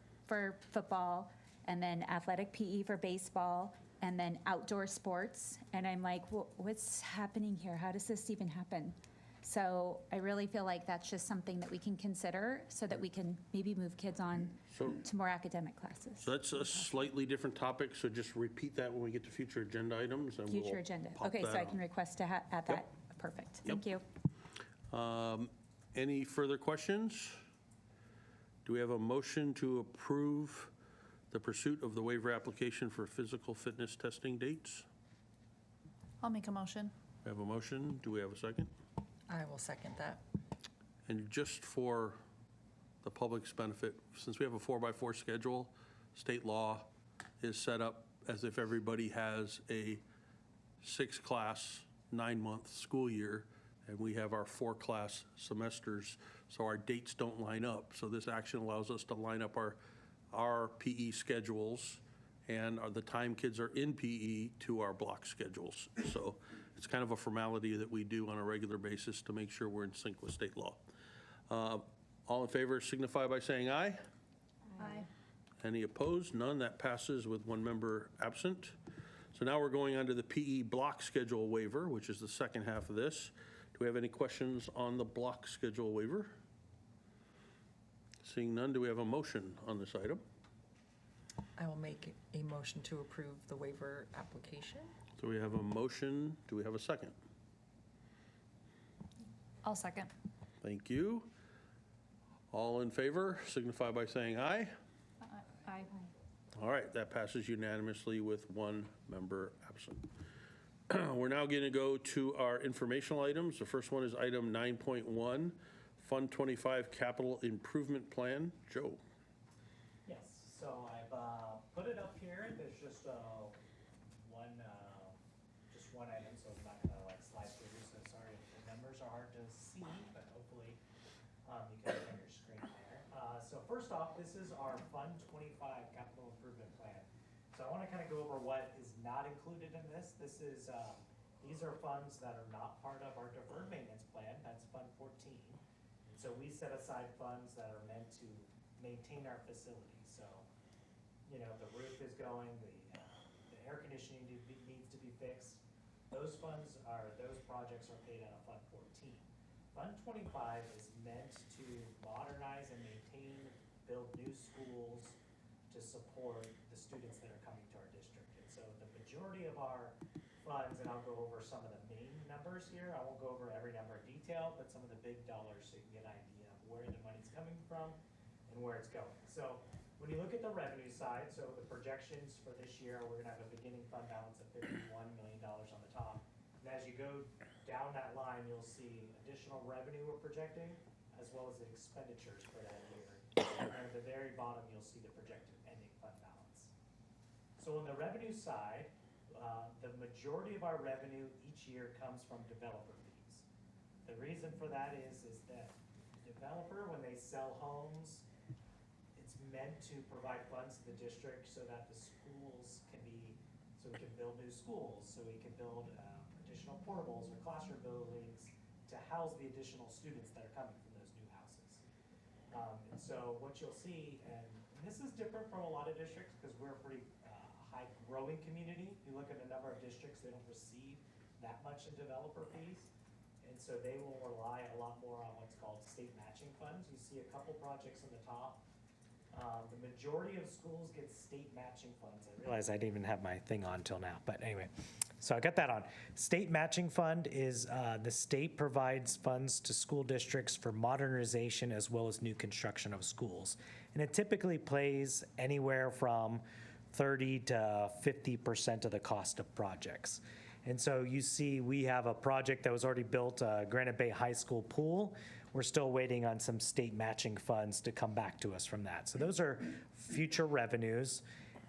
football and then athletic PE for baseball and then outdoor sports. And I'm like, well, what's happening here? How does this even happen? So I really feel like that's just something that we can consider so that we can maybe move kids on to more academic classes. so that's a slightly different topic, so just repeat that when we get to future agenda items. And Future we'll agenda. pop Okay, so that I can on. request to add that. Perfect. Thank you. Any further questions? Do we have a motion to approve the pursuit of the waiver application for physical fitness testing dates? I'll make a motion. We have a motion. Do we have a second? I will second that. And just for the public's benefit, since we have a 4x4 schedule, state law is set up as if everybody has a 6-class, 9-month school year, and we have our 4-class semesters, so our dates don't line up. So this action allows us to line up our PE schedules and the time kids are in PE to our block schedules. So it's kind of a formality that we do on a regular basis to make sure we're in sync with state law. All in favor signify by saying aye. Aye. Any opposed? None. That passes with 1 member absent. So now we're going on to the PE block schedule waiver, which is the second half of this. Do we have any questions on the block schedule waiver? Seeing none, do we have a motion on this item? I will make a motion to approve the waiver application. So we have a motion. Do we have a second? I'll second. Thank you. All in favor signify by saying aye. Aye. All right, that passes unanimously with 1 member absent. We're now going to go to our informational items. The first one is item 9.1, Fund 25 Capital Improvement Plan. Joe. Yes, so I've put it up here. There's just one item, so I'm not gonna like slide through. So sorry if the numbers are hard to see, but hopefully you can see on your screen there. So first off, this is our Fund 25 Capital Improvement Plan. So I want to kind of go over what is not included in this. This is these are funds that are not part of our deferred maintenance plan. That's Fund 14. And so we set aside funds that are meant to maintain our facilities. So, you know, the roof is going, the air conditioning needs to be fixed. Those projects are paid out of Fund 14. Fund 25 is meant to modernize and maintain, build new schools to support the students that are coming to our district. And so the majority of our funds, and I'll go over some of the main numbers here. I won't go over every number in detail, but some of the big dollars so you can get an idea of where the money's coming from and where it's going. So when you look at the revenue side, so the projections for this year, we're gonna have a beginning fund balance of $51 million on the top. And as you go down that line, you'll see additional revenue we're projecting, as well as the expenditures for that year. And at the very bottom, you'll see the projected ending fund balance. So on the revenue side, the majority of our revenue each year comes from developer fees. The reason for that is that the developer, when they sell homes, it's meant to provide funds to the district so that the schools can be, so we can build new schools, so we can build additional portables or classroom buildings, to house the additional students that are coming from those new houses. And so what you'll see, and this is different from a lot of districts because we're a pretty high growing community. You look at a number of districts, they don't receive that much in developer fees. And so they will rely a lot more on what's called state matching funds. You see a couple projects on the top. The majority of schools get state matching funds. I realize I didn't even have my thing on till now, but anyway. So I got that on. State matching fund is the state provides funds to school districts for modernization as well as new construction of schools. And it typically pays anywhere from 30 to 50% of the cost of projects. And so you see we have a project that was already built, Granite Bay High School pool. We're still waiting on some state matching funds to come back to us from that. So those are future revenues.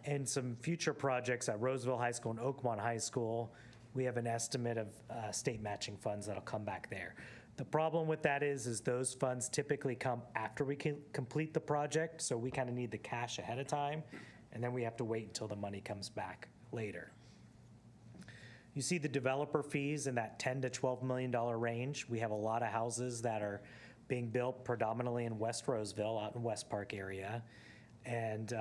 And some future projects at Roseville High School and Oakmont High School, we have an estimate of state matching funds that'll come back there. The problem with that is those funds typically come after we can complete the project, so we kind of need the cash ahead of time, and then we have to wait until the money comes back later. You see the developer fees in that $10 to $12 million range. We have a lot of houses that are being built predominantly in West Roseville, out in West Park area. And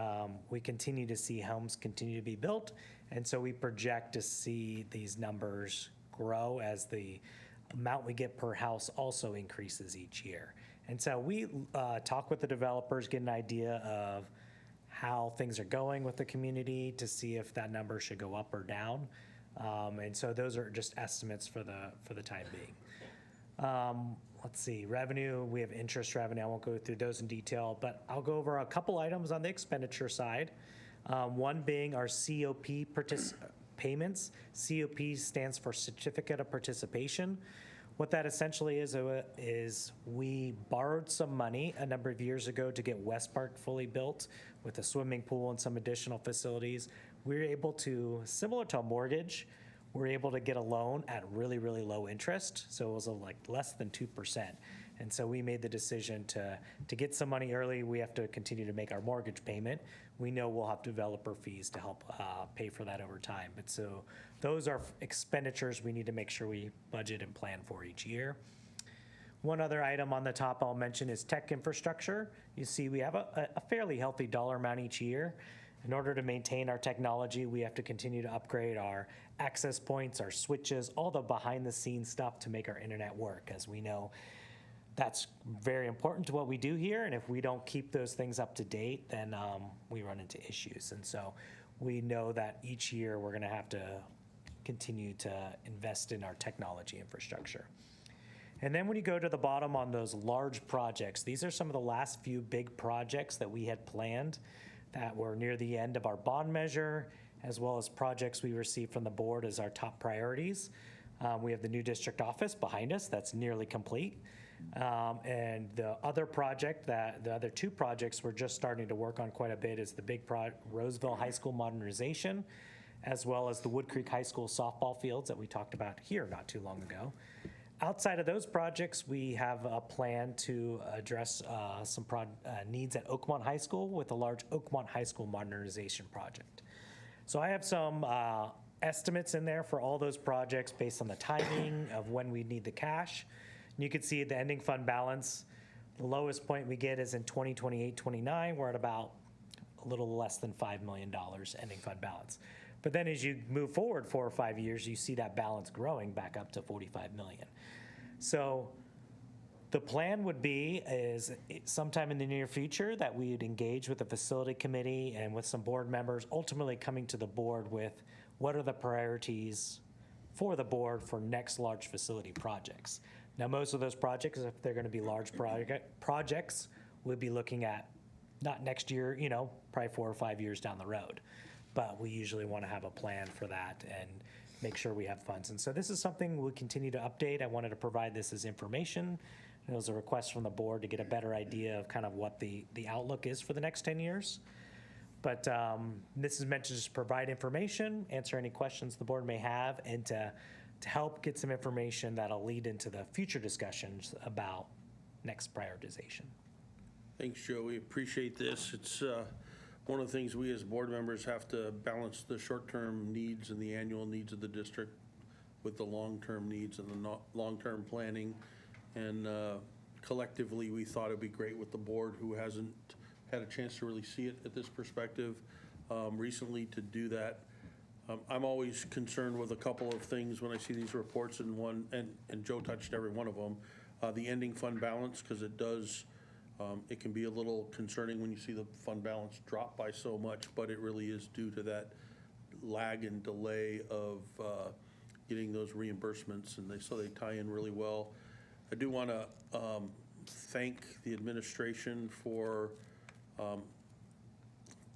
we continue to see homes continue to be built. And so we project to see these numbers grow as the amount we get per house also increases each year. And so we talk with the developers, get an idea of how things are going with the community to see if that number should go up or down. And so those are just estimates for the time being. Let's see, revenue, we have interest revenue. I won't go through those in detail, but I'll go over a couple items on the expenditure side. One being our COP payments. COP stands for Certificate of Participation. What that essentially is we borrowed some money a number of years ago to get West Park fully built with a swimming pool and some additional facilities. We were able to, similar to a mortgage, we're able to get a loan at really, really low interest. So it was like less than 2%. And so we made the decision to get some money early. We have to continue to make our mortgage payment. We know we'll have developer fees to help pay for that over time. But so those are expenditures we need to make sure we budget and plan for each year. One other item on the top I'll mention is tech infrastructure. You see we have a fairly healthy dollar amount each year. In order to maintain our technology, we have to continue to upgrade our access points, our switches, all the behind-the-scenes stuff to make our internet work. As we know, that's very important to what we do here, and if we don't keep those things up to date, then we run into issues. And so we know that each year we're going to have to continue to invest in our technology infrastructure. And then when you go to the bottom on those large projects, these are some of the last few big projects that we had planned that were near the end of our bond measure, as well as projects we received from the board as our top priorities. We have the new district office behind us that's nearly complete. And the other project, the other two projects we're just starting to work on quite a bit is the big Roseville High School modernization, as well as the Wood Creek High School softball fields that we talked about here not too long ago. Outside of those projects, we have a plan to address some needs at Oakmont High School with a large Oakmont High School modernization project. So I have some estimates in there for all those projects based on the timing of when we need the cash. And you can see the ending fund balance. The lowest point we get is in 2028-29. We're at about a little less than $5 million ending fund balance. But then as you move forward 4 or 5 years, you see that balance growing back up to $45 million. So the plan would be is sometime in the near future that we'd engage with the facility committee and with some board members, ultimately coming to the board with what are the priorities for the board for next large facility projects. Now, most of those projects, if they're going to be large projects, we'll be looking at not next year, probably 4 or 5 years down the road. But we usually want to have a plan for that and make sure we have funds. And so this is something we'll continue to update. I wanted to provide this as information. It was a request from the board to get a better idea of kind of what the outlook is for the next 10 years. But this is meant to just provide information, answer any questions the board may have, and to help get some information that'll lead into the future discussions about next prioritization. Thanks, Joe. We appreciate this. It's one of the things we as board members have to balance the short-term needs and the annual needs of the district. with the long-term needs and the long-term planning. And collectively, we thought it'd be great with the board, who hasn't had a chance to really see it at this perspective recently, to do that. I'm always concerned with a couple of things when I see these reports, and Joe touched every one of them. The ending fund balance, because it does, it can be a little concerning when you see the fund balance drop by so much, but it really is due to that lag and delay of getting those reimbursements, and so they tie in really well. I do want to thank the administration for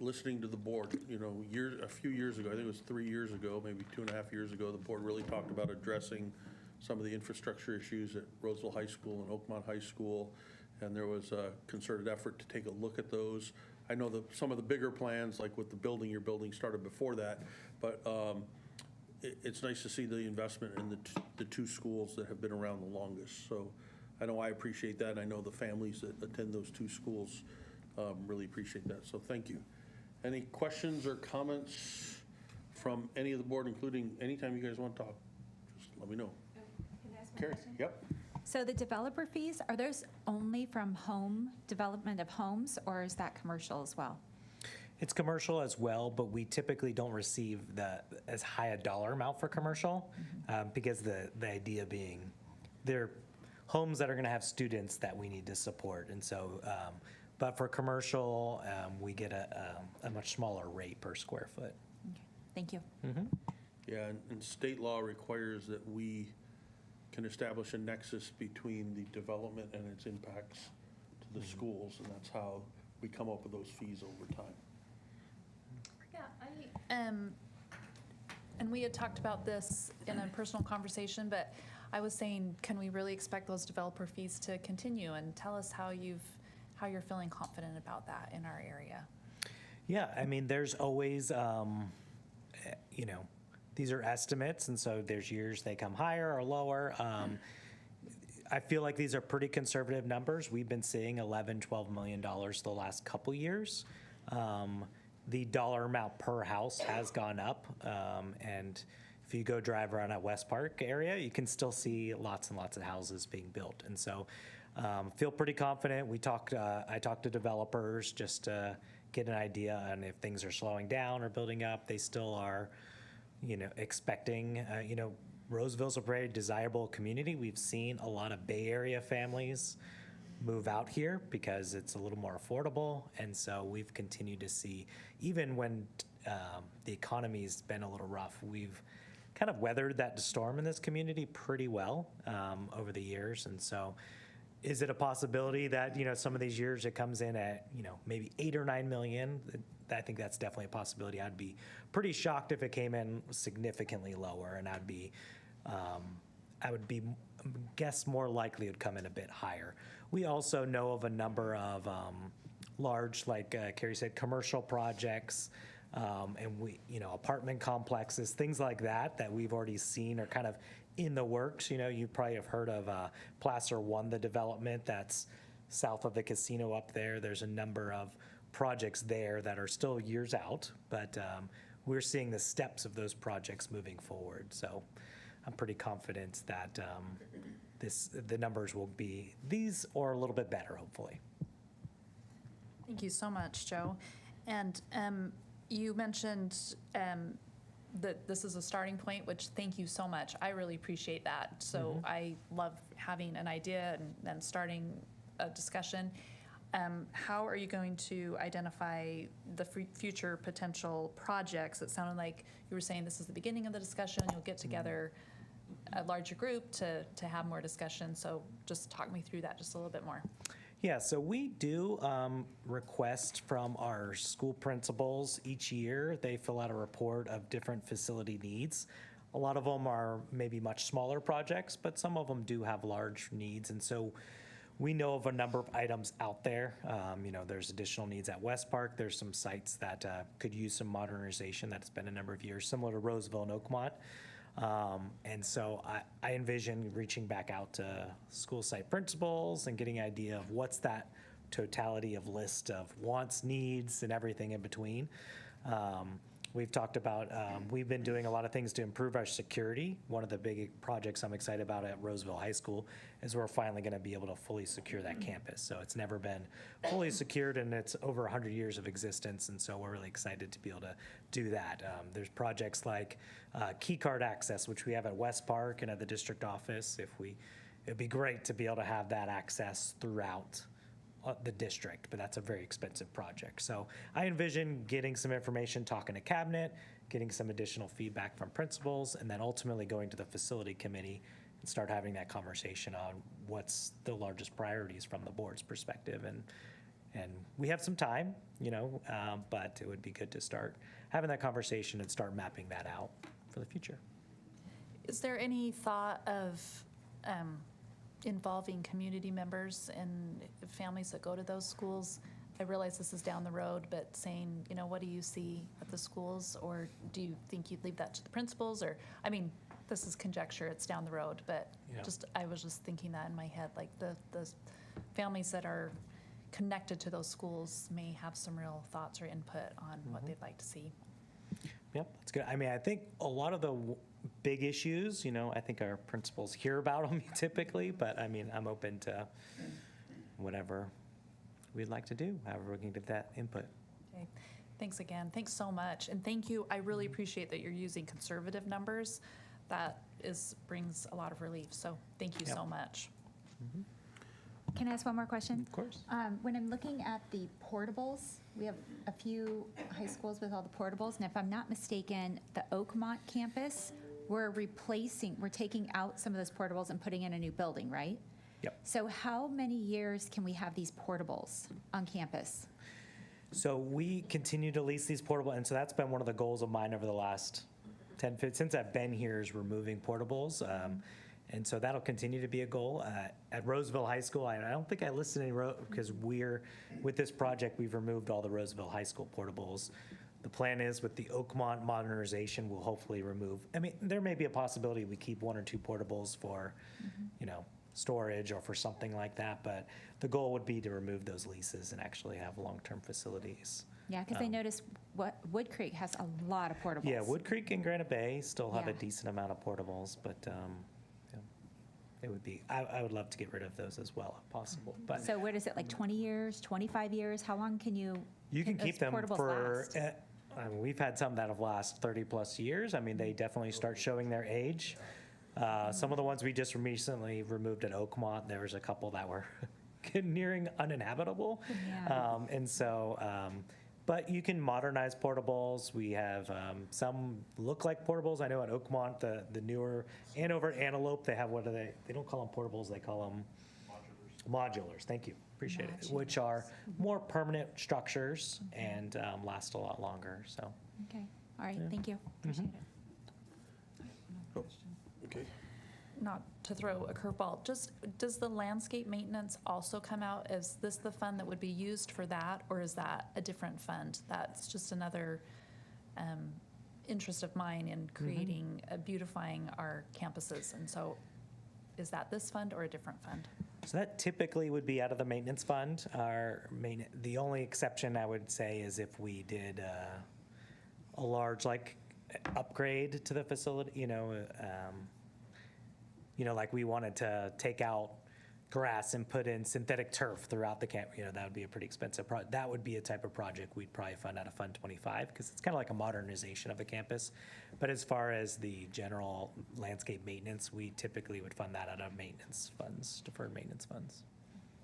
listening to the board. You know, a few years ago, I think it was 3 years ago, maybe 2.5 years ago, the board really talked about addressing some of the infrastructure issues at Roseville High School and Oakmont High School, and there was a concerted effort to take a look at those. I know that some of the bigger plans, like with the building you're building, started before that, but it's nice to see the investment in the two schools that have been around the longest. So I know I appreciate that. I know the families that attend those two schools really appreciate that. So thank you. Any questions or comments from any of the board, including anytime you guys want to talk? Just let me know. Can I ask one Carrie? question? Yep. So the developer fees, are those only from home development of homes, or is that commercial as well? It's commercial as well, but we typically don't receive as high a dollar amount for commercial because the idea being they're homes that are going to have students that we need to support. And so, but for commercial, we get a much smaller rate per square foot. Okay. Thank you. Yeah, and state law requires that we can establish a nexus between the development and its impacts to the schools, and that's how we come up with those fees over time. Yeah, and we had talked about this in a personal conversation, but I was saying, can we really expect those developer fees to continue? And tell us how you're feeling confident about that in our area. Yeah, I mean, there's always, you know, these are estimates, and so there's years they come higher or lower. I feel like these are pretty conservative numbers. We've been seeing $11, $12 million the last couple years. The dollar amount per house has gone up, and if you go drive around at West Park area, you can still see lots and lots of houses being built. And so feel pretty confident. I talked to developers just to get an idea on if things are slowing down or building up. They still are, you know, expecting, you know, Roseville's a very desirable community. We've seen a lot of Bay Area families move out here because it's a little more affordable. And so we've continued to see, even when the economy's been a little rough, we've kind of weathered that storm in this community pretty well over the years. And so is it a possibility that, you know, some of these years it comes in at, you know, maybe 8 or 9 million? I think that's definitely a possibility. I'd be pretty shocked if it came in significantly lower, and I would guess more likely it would come in a bit higher. We also know of a number of large, like Carrie said, commercial projects, and you know, apartment complexes, things like that we've already seen are kind of in the works. You know, you probably have heard of Placer One, the development that's south of the casino up there. There's a number of projects there that are still years out, but we're seeing the steps of those projects moving forward. So I'm pretty confident that the numbers will be these or a little bit better, hopefully. Thank you so much, Joe. And you mentioned that this is a starting point, which thank you so much. I really appreciate that. So I love having an idea and starting a discussion. How are you going to identify the future potential projects? It sounded like you were saying this is the beginning of the discussion. You'll get together a larger group to have more discussion. So just talk me through that just a little bit more. Yeah, so we do request from our school principals each year. They fill out a report of different facility needs. A lot of them are maybe much smaller projects, but some of them do have large needs. And so we know of a number of items out there. You know, there's additional needs at West Park. There's some sites that could use some modernization that's been a number of years, similar to Roseville and Oakmont. And so I envision reaching back out to school site principals and getting an idea of what's that totality of list of wants, needs, and everything in between. we've talked about, we've been doing a lot of things to improve our security. One of the big projects I'm excited about at Roseville High School is we're finally going to be able to fully secure that campus. So it's never been fully secured, and it's over 100 years of existence, and so we're really excited to be able to do that. There's projects like key card access, which we have at West Park and at the district office. It'd be great to be able to have that access throughout the district, but that's a very expensive project. So I envision getting some information, talking to cabinet, getting some additional feedback from principals, and then ultimately going to the facility committee and start having that conversation on what's the largest priorities from the board's perspective. And we have some time, but it would be good to start having that conversation and start mapping that out for the future. Is there any thought of involving community members and families that go to those schools? I realize this is down the road, but saying, what do you see at the schools? Or do you think you'd leave that to the principals? Or, this is conjecture, it's down the road, but I was just thinking that in my head, like the families that are connected to those schools may have some real thoughts or input on what they'd like to see. Yep, that's good. I think a lot of the big issues, I think our principals hear about them typically, but I'm open to whatever we'd like to do, however we can get that input. Okay, thanks again. Thanks so much. And thank you. I really appreciate that you're using conservative numbers. That brings a lot of relief. So thank you so much. Can I ask one more question? Of course. When I'm looking at the portables, we have a few high schools with all the portables, and if I'm not mistaken, the Oakmont campus, we're taking out some of those portables and putting in a new building, right? Yep. So how many years can we have these portables on campus? So we continue to lease these portable, and so that's been one of the goals of mine over the last 10, 15, since I've been here, is removing portables. And so that'll continue to be a goal. At Roseville High School, I don't think I listed any, because with this project, we've removed all the Roseville High School portables. The plan is with the Oakmont modernization, we'll hopefully remove, there may be a possibility we keep 1 or 2 portables for, storage or for something like that, but the goal would be to remove those leases and actually have long-term facilities. Yeah, because I noticed Wood Creek has a lot of portables. Yeah, Wood Creek and Granite Bay still have a Yeah. decent amount of portables, but it would be, I would love to get rid of those as well if possible. But So what is it, like 20 years, 25 years? How long can you can keep those them portables for, last? we've had some that have lasted 30 plus years. They definitely start showing their age. Some of the ones we just recently removed at Oakmont, there was a couple that were nearing uninhabitable. Yeah. And so, but you can modernize portables. We have some look like portables. I know at Oakmont, the newer, and over at Antelope, they have, what are they? They don't call them portables, they call them modulars. Thank you, appreciate it. Which are more permanent structures and last a lot longer, so. Okay, all right, thank you. Appreciate it. Okay. Not to throw a curveball, does the landscape maintenance also come out? Is this the fund that would be used for that, or is that a different fund? That's just another interest of mine in creating, beautifying our campuses. And so is that this fund or a different fund? So that typically would be out of the maintenance fund. The only exception I would say is if we did a large upgrade to the facility, like we wanted to take out grass and put in synthetic turf throughout the camp, that would be a pretty expensive project. That would be a type of project we'd probably fund out of Fund 25, because it's kind of like a modernization of a campus. But as far as the general landscape maintenance, we typically would fund that out of maintenance funds, deferred maintenance funds.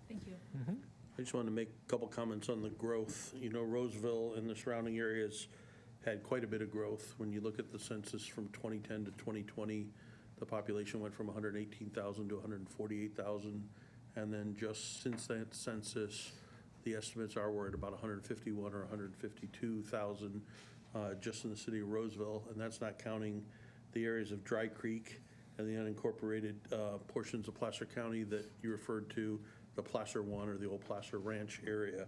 Thank you. I just wanted to make a couple comments on the growth. Roseville and the surrounding areas had quite a bit of growth. When you look at the census from 2010 to 2020, the population went from 118,000 to 148,000. And then just since that census, the estimates are we're at about 151 or 152,000 just in the city of Roseville. And that's not counting the areas of Dry Creek and the unincorporated portions of Placer County that you referred to, the Placer 1 or the old Placer Ranch area.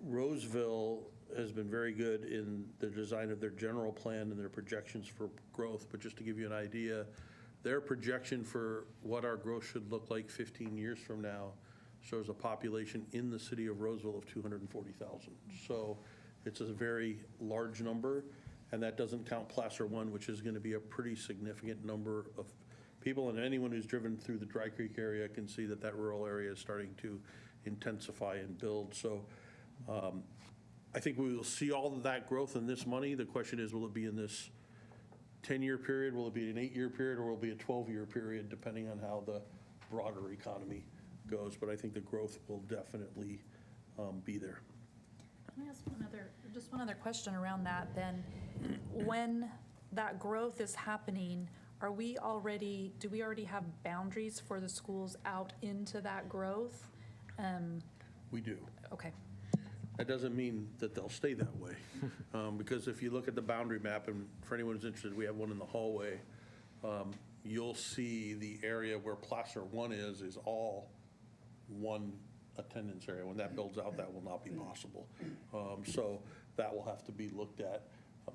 Roseville has been very good in the design of their general plan and their projections for growth. But just to give you an idea, their projection for what our growth should look like 15 years from now shows a population in the city of Roseville of 240,000. So It's a very large number, and that doesn't count Placer 1, which is going to be a pretty significant number of people. And anyone who's driven through the Dry Creek area can see that that rural area is starting to intensify and build. So I think we will see all of that growth in this money. The question is, will it be in this 10-year period, will it be an 8-year period, or will it be a 12-year period, depending on how the broader economy goes? But I think the growth will definitely be there. Can I ask just one other question around that then? When that growth is happening, do we already have boundaries for the schools out into that growth? We do. Okay. That doesn't mean that they'll stay that way. Because if you look at the boundary map, and for anyone who's interested, we have one in the hallway, you'll see the area where Placer 1 is all one attendance area. When that builds out, that will not be possible. So that will have to be looked at.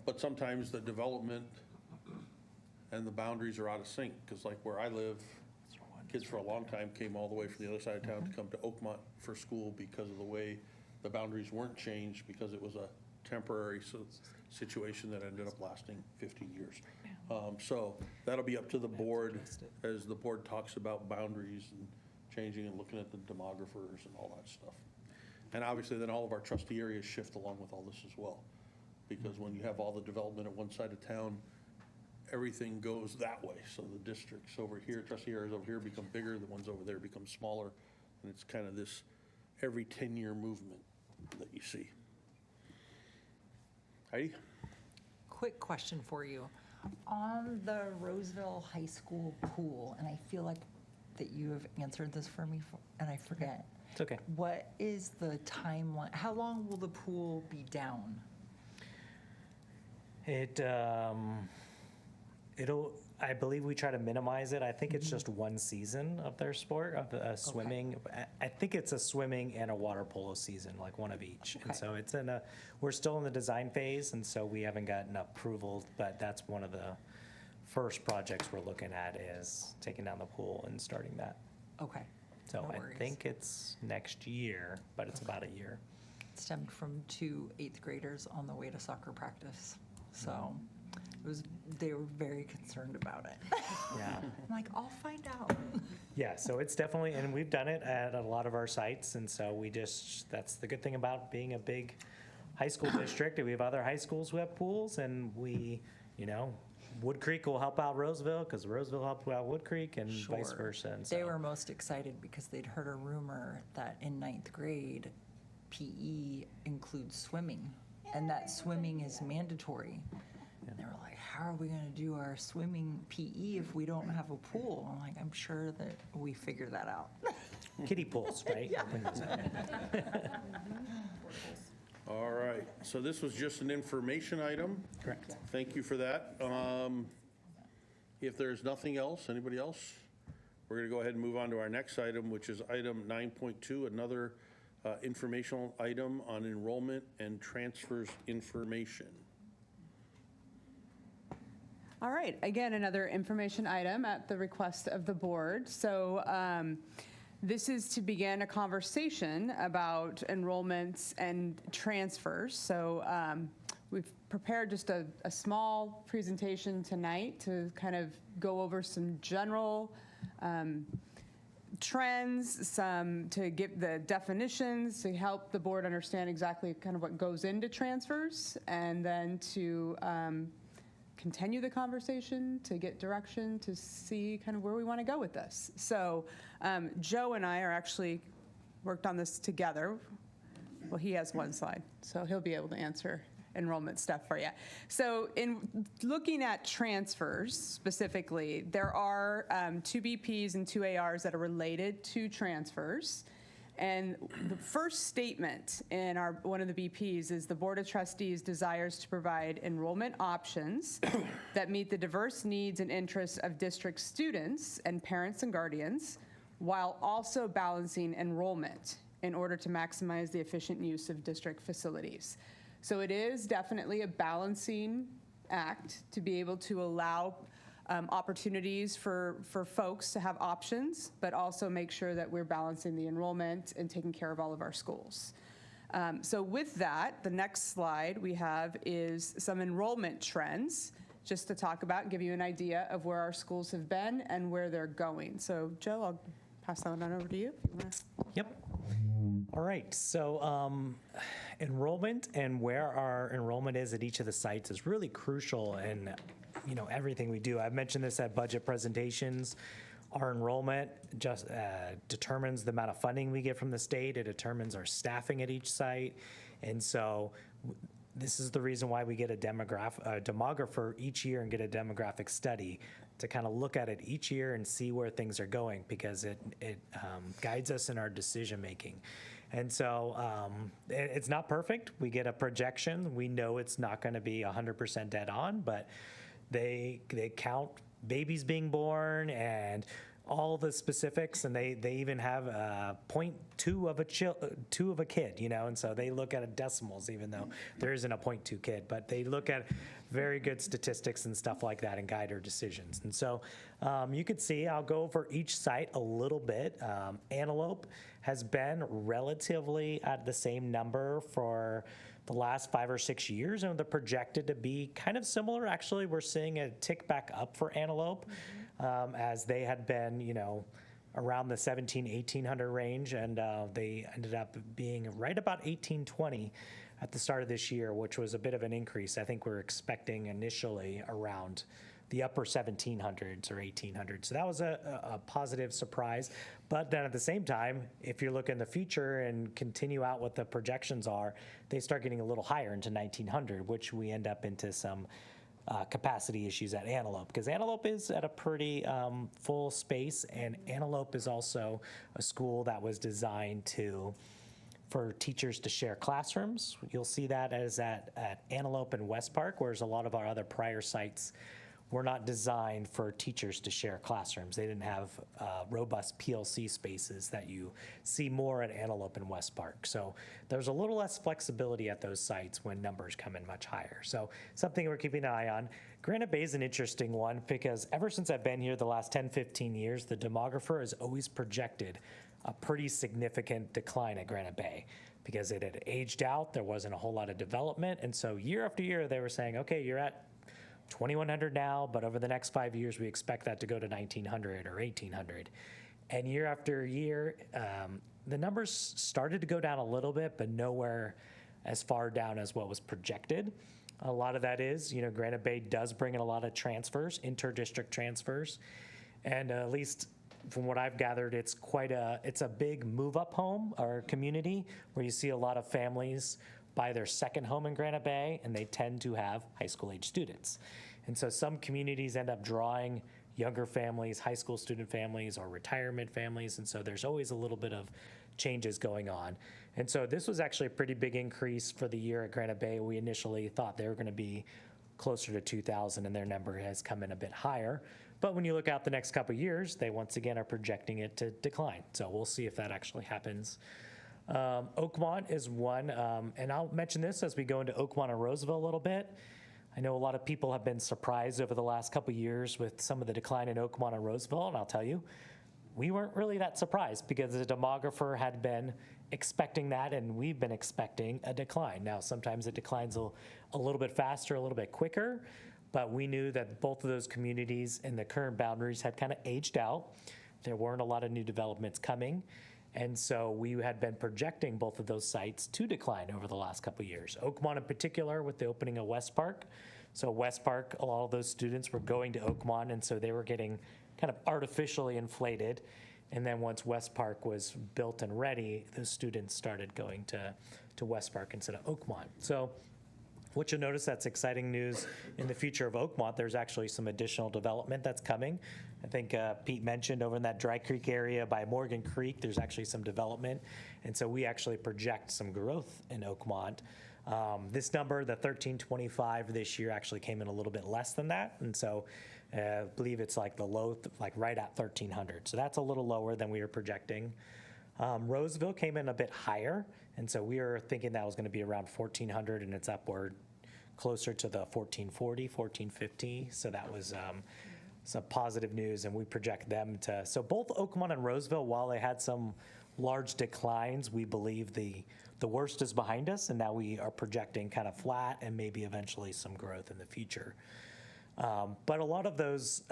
But sometimes the development and the boundaries are out of sync, because like where I live, kids for a long time came all the way from the other side of town to come to Oakmont for school because of the way the boundaries weren't changed, because it was a temporary situation that ended up lasting 15 years. So that'll be up to the board as the board talks about boundaries and changing and looking at the demographers and all that stuff. And obviously then all of our trustee areas shift along with all this as well, because when you have all the development at one side of town, everything goes that way. So the districts over here, trustee areas over here become bigger, the ones over there become smaller, and it's kind of this every 10-year movement that you see. Heidi? Quick question for you. On the Roseville High School pool, and I feel like that you have answered this for me, and I forget. It's okay. What is the timeline? How long will the pool be down? I believe we try to minimize it. I think it's just one season of their sport, of swimming. I think it's a swimming and a water polo season, like one of each. And so it's we're still in the design phase, and so we haven't gotten approval, but that's one of the first projects we're looking at, is taking down the pool and starting that. Okay. So No I worries. think it's next year, but it's about a year. It stemmed from 2 8th graders on the way to soccer practice. So they were very concerned about it. Yeah. I'm like, I'll find out. Yeah, so it's definitely, and we've done it at a lot of our sites, and so that's the good thing about being a big high school district. We have other high schools who have pools, and Wood Creek will help out Roseville, because Roseville helped out Wood Creek, and vice Sure. versa. And They so- were most excited because they'd heard a rumor that in 9th grade, PE includes swimming, and that swimming is mandatory. And they were like, how are we going to do our swimming PE if we don't have a pool? I'm like, I'm sure that we figure that out. Kiddie pools, right? Yeah. All right, so this was just an information item. Correct. Thank you for that. If there's nothing else, anybody else? We're going to go ahead and move on to our next item, which is item 9.2, another informational item on enrollment and transfers information. All right, again, another information item at the request of the board. So this is to begin a conversation about enrollments and transfers. So we've prepared just a small presentation tonight to kind of go over some general trends, to give the definitions, to help the board understand exactly kind of what goes into transfers, and then to continue the conversation, to get direction, to see kind of where we want to go with this. So Joe and I are actually worked on this together. Well, he has one slide, so he'll be able to answer enrollment stuff for you. So in looking at transfers specifically, there are 2 BPs and 2 ARs that are related to transfers. And the first statement in one of the BPs is the Board of Trustees desires to provide enrollment options that meet the diverse needs and interests of district students and parents and guardians, while also balancing enrollment in order to maximize the efficient use of district facilities. So it is definitely a balancing act to be able to allow opportunities for folks to have options, but also make sure that we're balancing the enrollment and taking care of all of our schools. So with that, the next slide we have is some enrollment trends, just to talk about, give you an idea of where our schools have been and where they're going. So Joe, I'll pass that one on over to you. If you wanna. Yep. All right, so enrollment and where our enrollment is at each of the sites is really crucial in, everything we do. I've mentioned this at budget presentations. Our enrollment just determines the amount of funding we get from the state. It determines our staffing at each site. And so this is the reason why we get a demographer each year and get a demographic study to kind of look at it each year and see where things are going, because it guides us in our decision making. And so it's not perfect. We get a projection. We know it's not going to be 100% dead on, but they count babies being born and all the specifics, and they even have 0.2 of a kid, and so they look at decimals, even though there isn't a 0.2 kid, but they look at very good statistics and stuff like that and guide our decisions. And so you could see, I'll go over each site a little bit. Antelope has been relatively at the same number for the last 5 or 6 years, and they're projected to be kind of similar. Actually, we're seeing a tick back up for Antelope, as they had been, around the 1,800 range, and they ended up being right about 1,820 at the start of this year, which was a bit of an increase. I think we're expecting initially around the upper 1,700s or 1,800s. So that was a positive surprise. But then at the same time, if you look in the future and continue out what the projections are, they start getting a little higher into 1,900, which we end up into some capacity issues at Antelope, because Antelope is at a pretty full space, and Antelope is also a school that was designed for teachers to share classrooms. You'll see that as at Antelope and West Park, whereas a lot of our other prior sites were not designed for teachers to share classrooms. They didn't have robust PLC spaces that you see more at Antelope and West Park. So there's a little less flexibility at those sites when numbers come in much higher. So something we're keeping an eye on. Granite Bay is an interesting one, because ever since I've been here the last 10, 15 years, the demographer has always projected a pretty significant decline at Granite Bay, because it had aged out. There wasn't a whole lot of development. And so year after year, they were saying, okay, you're at 2,100 now, but over the next 5 years, we expect that to go to 1,900 or 1,800. And year after year, the numbers started to go down a little bit, but nowhere as far down as what was projected. A lot of that is, Granite Bay does bring in a lot of transfers, inter-district transfers. And at least from what I've gathered, it's a big move-up home or community where you see a lot of families buy their second home in Granite Bay, and they tend to have high school age students. And so some communities end up drawing younger families, high school student families, or retirement families, and so there's always a little bit of changes going on. And so this was actually a pretty big increase for the year at Granite Bay. We initially thought they were going to be closer to 2,000, and their number has come in a bit higher. But when you look out the next couple of years, they once again are projecting it to decline. So we'll see if that actually happens. Oakmont is one, and I'll mention this as we go into Oakmont and Roseville a little bit. I know a lot of people have been surprised over the last couple of years with some of the decline in Oakmont and Roseville, and I'll tell you, we weren't really that surprised, because the demographer had been expecting that, and we've been expecting a decline. Now, sometimes it declines a little bit faster, a little bit quicker, but we knew that both of those communities in the current boundaries had kind of aged out. There weren't a lot of new developments coming. And so we had been projecting both of those sites to decline over the last couple of years. Oakmont in particular, with the opening of West Park. So West Park, a lot of those students were going to Oakmont, and so they were getting kind of artificially inflated. And then once West Park was built and ready, the students started going to West Park instead of Oakmont. So what you'll notice, that's exciting news in the future of Oakmont. There's actually some additional development that's coming. I think Pete mentioned over in that Dry Creek area by Morgan Creek, there's actually some development. And so we actually project some growth in Oakmont. This number, the 1,325 this year, actually came in a little bit less than that. And so I believe it's like right at 1,300. So that's a little lower than we were projecting. Roseville came in a bit higher, and so we were thinking that was going to be around 1,400, and it's upward closer to the 1,440, 1,450. So that was some positive news, and we project them to. So both Oakmont and Roseville, while they had some large declines, we believe the worst is behind us, and now we are projecting kind of flat and maybe eventually some growth in the future. But a lot of those,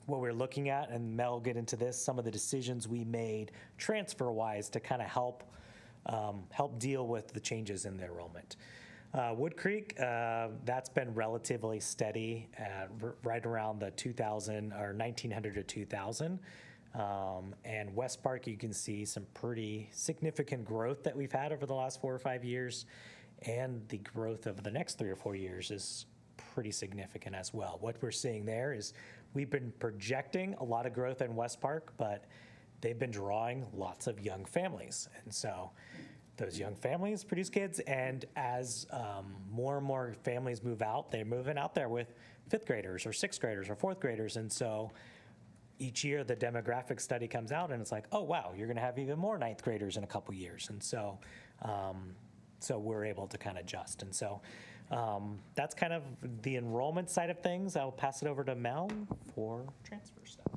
what we're looking at, and Mel will get into this, some of the decisions we made transfer-wise to kind of help deal with the changes in the enrollment. Wood Creek, that's been relatively steady at right around the 2,000 or 1,900 to 2,000. And West Park, you can see some pretty significant growth that we've had over the last 4 or 5 years. And the growth over the next 3 or 4 years is pretty significant as well. What we're seeing there is we've been projecting a lot of growth in West Park, but they've been drawing lots of young families. And so those young families produce kids, and as more and more families move out, they're moving out there with 5th graders or 6th graders or 4th graders. And so each year the demographic study comes out and it's like, oh, wow, you're going to have even more 9th graders in a couple years. And so, so we're able to kind of adjust. And so that's kind of the enrollment side of things. I'll pass it over to Mel for transfer stuff.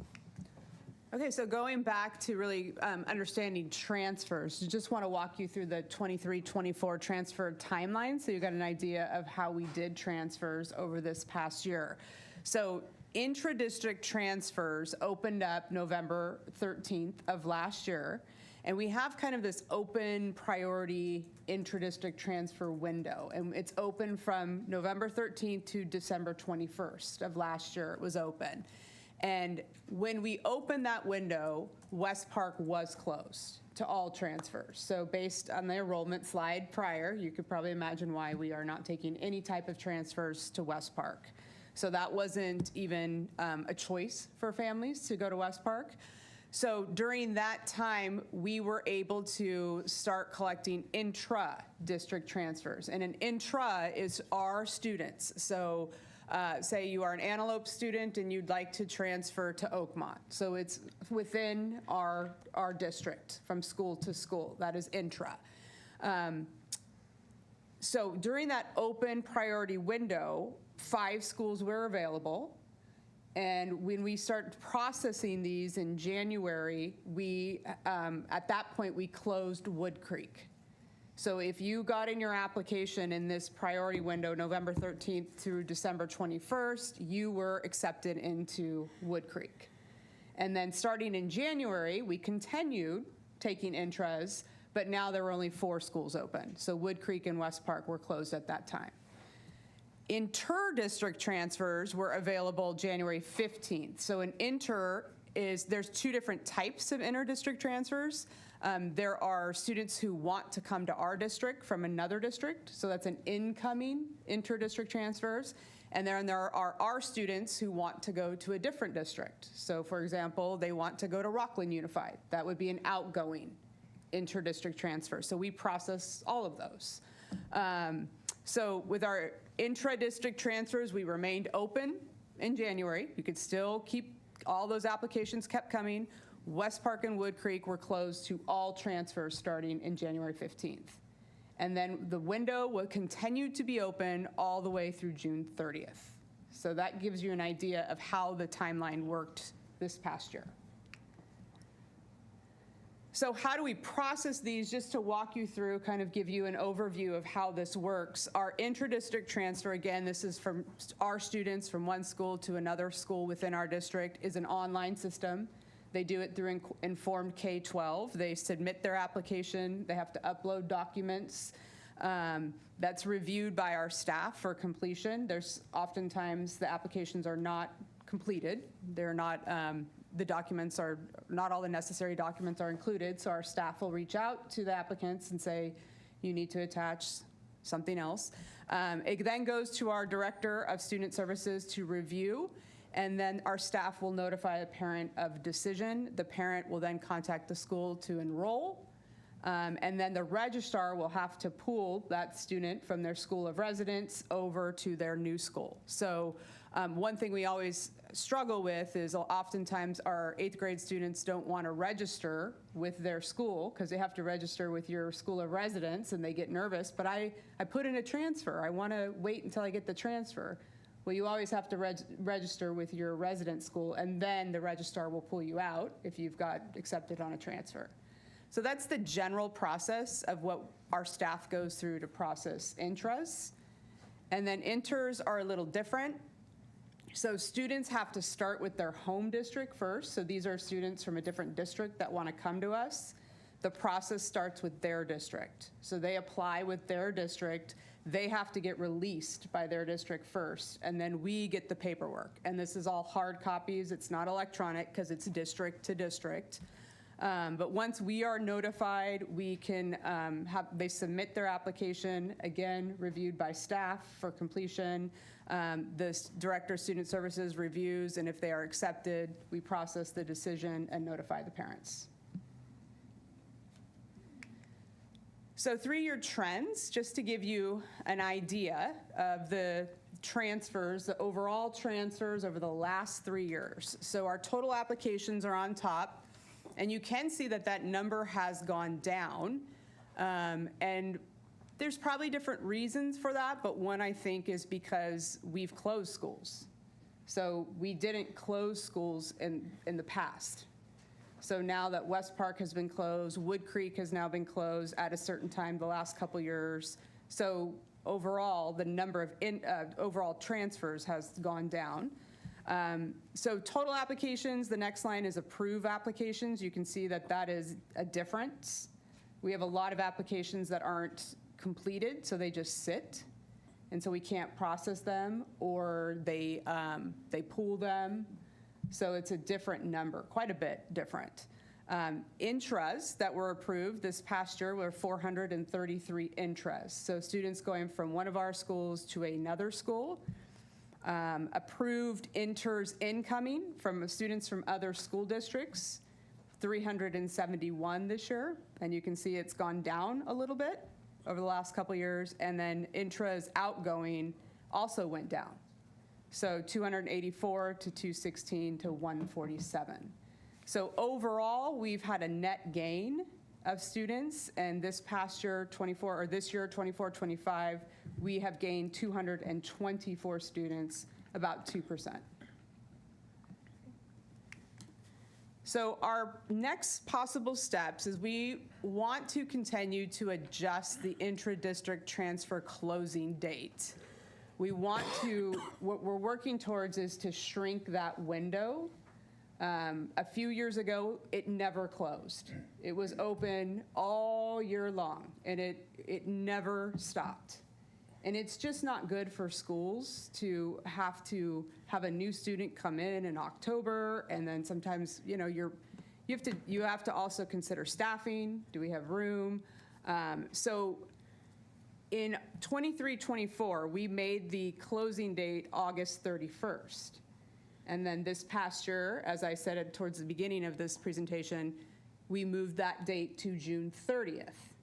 Okay, so going back to really understanding transfers, I just want to walk you through the 23-24 transfer timeline so you got an idea of how we did transfers over this past year. So intra-district transfers opened up November 13th of last year, and we have kind of this open priority intra-district transfer window, and it's open from November 13th to December 21st of last year. It was open. And when we opened that window, West Park was closed to all transfers. So based on the enrollment slide prior, you could probably imagine why we are not taking any type of transfers to West Park. So that wasn't even a choice for families to go to West Park. So during that time, we were able to start collecting intra-district transfers. And an intra is our students. So say you are an Antelope student and you'd like to transfer to Oakmont. So it's within our district from school to school. That is intra. So during that open priority window, 5 schools were available. And when we start processing these in January, we, at that point, we closed Wood Creek. So if you got in your application in this priority window, November 13th through December 21st, you were accepted into Wood Creek. And then starting in January, we continued taking intras, but now there were only 4 schools open. So Wood Creek and West Park were closed at that time. Inter-district transfers were available January 15th. So an inter is, there's 2 different types of inter-district transfers. There are students who want to come to our district from another district, so that's an incoming inter-district transfers. And then there are our students who want to go to a different district. So for example, they want to go to Rockland Unified. That would be an outgoing inter-district transfer. So we process all of those. So with our intra-district transfers, we remained open in January. You could still keep, all those applications kept coming. West Park and Wood Creek were closed to all transfers starting in January 15th. And then the window will continue to be open all the way through June 30th. So that gives you an idea of how the timeline worked this past year. So how do we process these? Just to walk you through, kind of give you an overview of how this works. Our intra-district transfer, again, this is from our students from one school to another school within our district, is an online system. They do it through Informed K-12. They submit their application. They have to upload documents. That's reviewed by our staff for completion. There's oftentimes the applications are not completed. They're not, the documents are, not all the necessary documents are included, so our staff will reach out to the applicants and say, you need to attach something else. It then goes to our Director of Student Services to review, and then our staff will notify the parent of decision. The parent will then contact the school to enroll, and then the registrar will have to pool that student from their school of residence over to their new school. So one thing we always struggle with is oftentimes our 8th grade students don't want to register with their school because they have to register with your school of residence and they get nervous, but I put in a transfer. I want to wait until I get the transfer. Well, you always have to register with your resident school, and then the registrar will pull you out if you've got accepted on a transfer. So that's the general process of what our staff goes through to process intras. And then inters are a little different. So students have to start with their home district first. So these are students from a different district that want to come to us. The process starts with their district. So they apply with their district. They have to get released by their district first, and then we get the paperwork. And this is all hard copies. It's not electronic because it's district to district. But once we are notified, we can they submit their application, again, reviewed by staff for completion. The Director of Student Services reviews, and if they are accepted, we process the decision and notify the parents. So 3-year trends, just to give you an idea of the transfers, the overall transfers over the last 3 years. So our total applications are on top, and you can see that that number has gone down. And there's probably different reasons for that, but one I think is because we've closed schools. So we didn't close schools in the past. So now that West Park has been closed, Wood Creek has now been closed at a certain time the last couple years. So overall, the number of overall transfers has gone down. So total applications, the next line is approve applications. You can see that that is a difference. We have a lot of applications that aren't completed, so they just sit. And so we can't process them, or they pool them. So it's a different number, quite a bit different. Intras that were approved this past year were 433 intras. So students going from one of our schools to another school. Approved inters incoming from students from other school districts, 371 this year. And you can see it's gone down a little bit over the last couple years. And then intras outgoing also went down. So 284 to 216 to 147. So overall, we've had a net gain of students, and this past year, 24-25, we have gained 224 students, about 2%. So our next possible steps is we want to continue to adjust the intra-district transfer closing date. We want to, what we're working towards is to shrink that window. A few years ago, it never closed. It was open all year long, and it never stopped. And it's just not good for schools to have a new student come in October, and then sometimes, you know, you have to also consider staffing. Do we have room? So in 23-24, we made the closing date August 31st. And then this past year, as I said towards the beginning of this presentation, we moved that date to June 30th.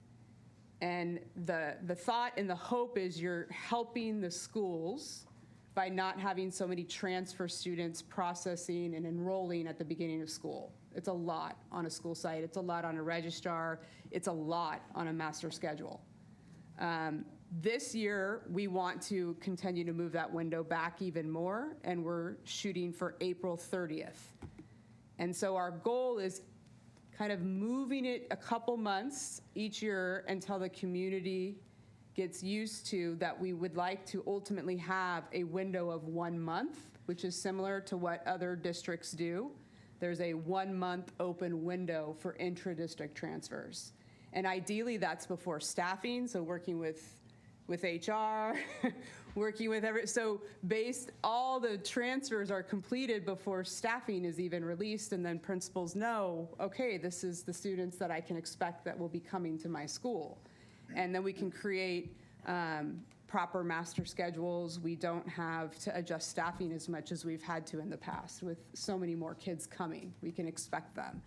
And the thought and the hope is you're helping the schools by not having so many transfer students processing and enrolling at the beginning of school. It's a lot on a school site. It's a lot on a registrar. It's a lot on a master schedule. This year, we want to continue to move that window back even more, and we're shooting for April 30th. And so our goal is kind of moving it a couple months each year until the community gets used to that we would like to ultimately have a window of 1 month, which is similar to what other districts do. There's a 1 month open window for intra-district transfers. And ideally, that's before staffing, so working with HR, working with so all the transfers are completed before staffing is even released, and then principals know, okay, this is the students that I can expect that will be coming to my school. And then we can create proper master schedules. We don't have to adjust staffing as much as we've had to in the past with so many more kids coming. We can expect them.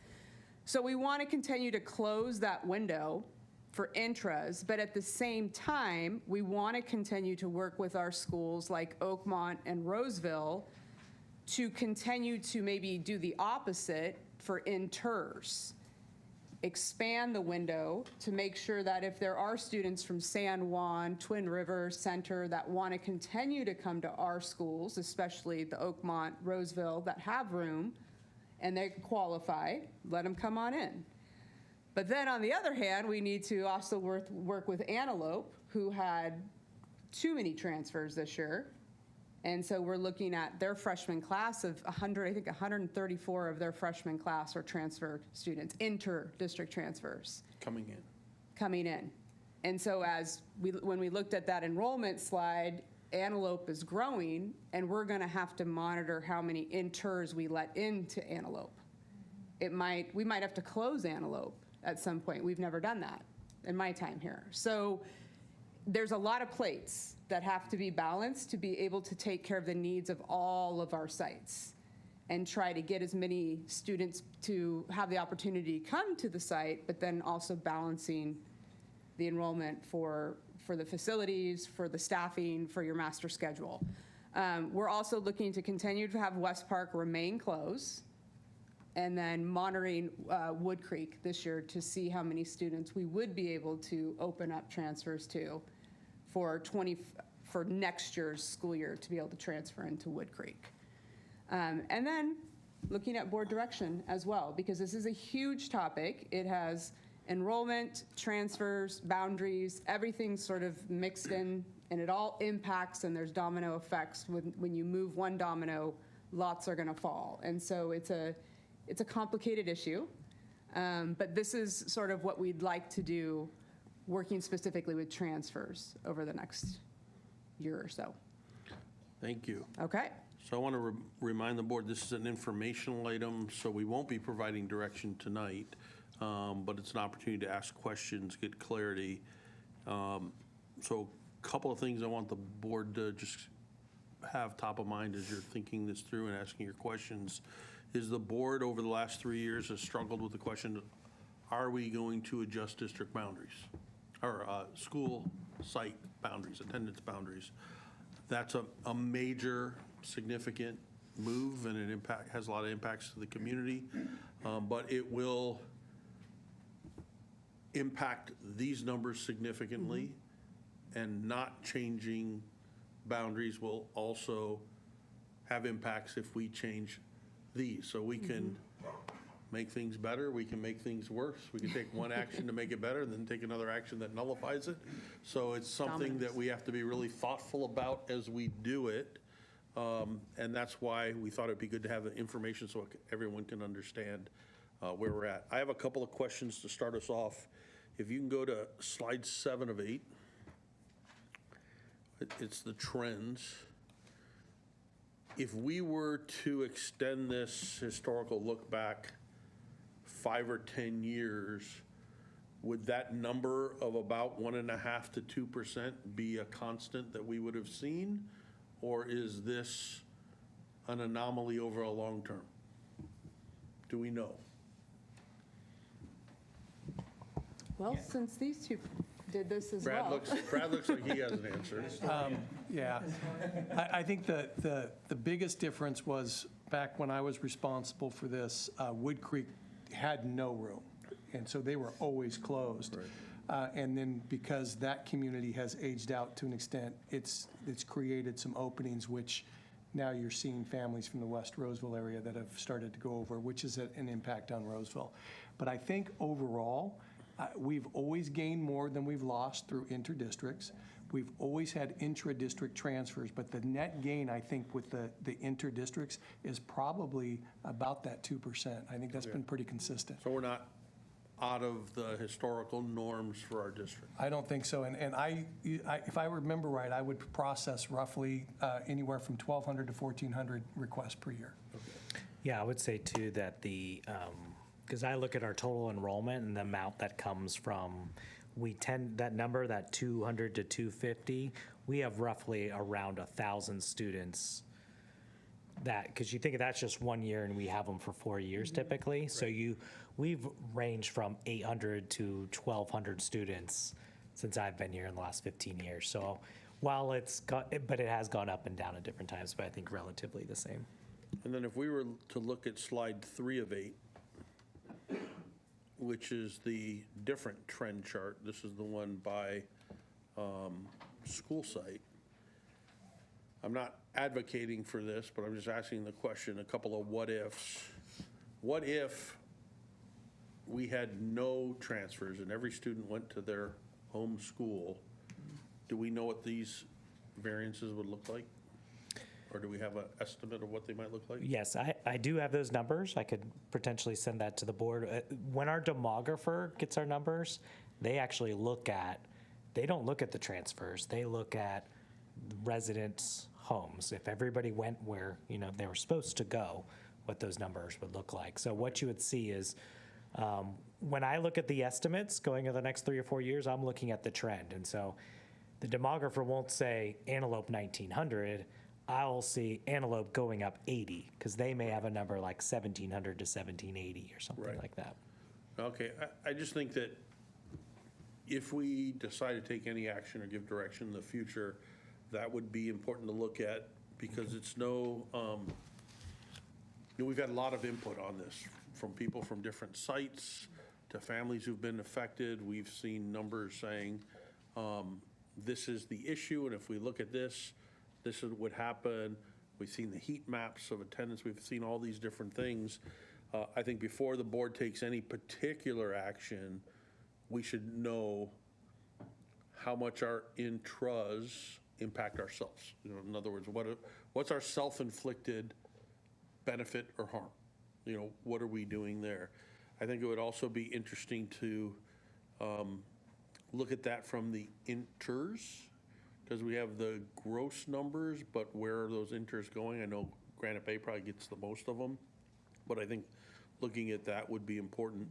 So we want to continue to close that window for intras, but at the same time, we want to continue to work with our schools like Oakmont and Roseville to continue to maybe do the opposite for inters. Expand the window to make sure that if there are students from San Juan, Twin Rivers, Center that want to continue to come to our schools, especially the Oakmont, Roseville, that have room and they qualify, let them come on in. But then on the other hand, we need to also work with Antelope, who had too many transfers this year. And so we're looking at their freshman class of 134 of their freshman class are transfer students, inter-district transfers Coming in. And so when we looked at that enrollment slide, Antelope is growing, and we're going to have to monitor how many inters we let into Antelope. We might have to close Antelope at some point. We've never done that in my time here. So there's a lot of plates that have to be balanced to be able to take care of the needs of all of our sites and try to get as many students to have the opportunity to come to the site, but then also balancing the enrollment for the facilities, for the staffing, for your master schedule. We're also looking to continue to have West Park remain closed, and then monitoring Wood Creek this year to see how many students we would be able to open up transfers to for next year's school year to be able to transfer into Wood Creek. And then looking at board direction as well, because this is a huge topic. It has enrollment, transfers, boundaries, everything sort of mixed in, and it all impacts, and there's domino effects. When you move one domino, lots are gonna fall. And so it's a complicated issue, but this is sort of what we'd like to do, working specifically with transfers over the next year or so. Thank you. Okay. So I want to remind the board, this is an informational item, so we won't be providing direction tonight, but it's an opportunity to ask questions, get clarity. So a couple of things I want the board to just have top of mind as you're thinking this through and asking your questions. Is the board over the last 3 years has struggled with the question, are we going to adjust district boundaries? Or school site boundaries, attendance boundaries? That's a major, significant move, and it has a lot of impacts to the community, but it will impact these numbers significantly, and not changing boundaries will also have impacts if we change these. So we can make things better, we can make things worse, we can take one action to make it better, and then take another action that nullifies it. So it's something that we have to be really thoughtful about as we do it. And that's why we thought it'd be good to have the information so everyone can understand where we're at. I have a couple of questions to start us off. If you can go to slide 7 of 8. It's the trends. If we were to extend this historical look back 5 or 10 years, would that number of about 1.5% to 2% be a constant that we would have seen? Or is this an anomaly over a long term? Do we know? Well, since these two did this as Brad well. Brad looks like he has an answer. Yeah, I think the biggest difference was back when I was responsible for this, Wood Creek had no room, and so they were always closed. Right. And then because that community has aged out to an extent, it's created some openings, which now you're seeing families from the West Roseville area that have started to go over, which is an impact on Roseville. But I think overall, we've always gained more than we've lost through interdistricts. We've always had intra-district transfers, but the net gain, I think, with the interdistricts is probably about that 2%. I think that's been pretty consistent. So we're not out of the historical norms for our district? I don't think so. And if I remember right, I would process roughly anywhere from 1,200 to 1,400 requests per year. Okay. Yeah, I would say too that because I look at our total enrollment and the amount that comes from, that number, that 200 to 250, we have roughly around 1,000 students because you think that's just 1 year and we have them for 4 years typically. Right. So we've ranged from 800 to 1,200 students since I've been here in the last 15 years. So while it has gone up and down at different times, but I think relatively the same. And then if we were to look at slide 3 of 8, which is the different trend chart. This is the one by school site. I'm not advocating for this, but I'm just asking the question, a couple of what ifs. What if we had no transfers and every student went to their home school, do we know what these variances would look like? Or do we have an estimate of what they might look like? Yes, I do have those numbers. I could potentially send that to the board. When our demographer gets our numbers, they actually they don't look at the transfers. They look at residents' homes. If everybody went where, they were supposed to go, what those numbers would look like. So what you would see is, when I look at the estimates going in the next 3 or 4 years, I'm looking at the trend. And so the demographer won't say Antelope 1900. I'll see Antelope going up 80 because they may have a number like 1700 to 1780 or something like that. Okay, I just think that if we decide to take any action or give direction in the future, that would be important to look at because it's we've had a lot of input on this from people from different sites to families who've been affected. We've seen numbers saying this is the issue, and if we look at this, this is what happened. We've seen the heat maps of attendance. We've seen all these different things. I think before the board takes any particular action, we should know how much our intras impact ourselves. In other words, what's our self-inflicted benefit or harm? What are we doing there? I think it would also be interesting to look at that from the inters, because we have the gross numbers, but where are those inters going? I know Granite Bay probably gets the most of them, but I think looking at that would be important.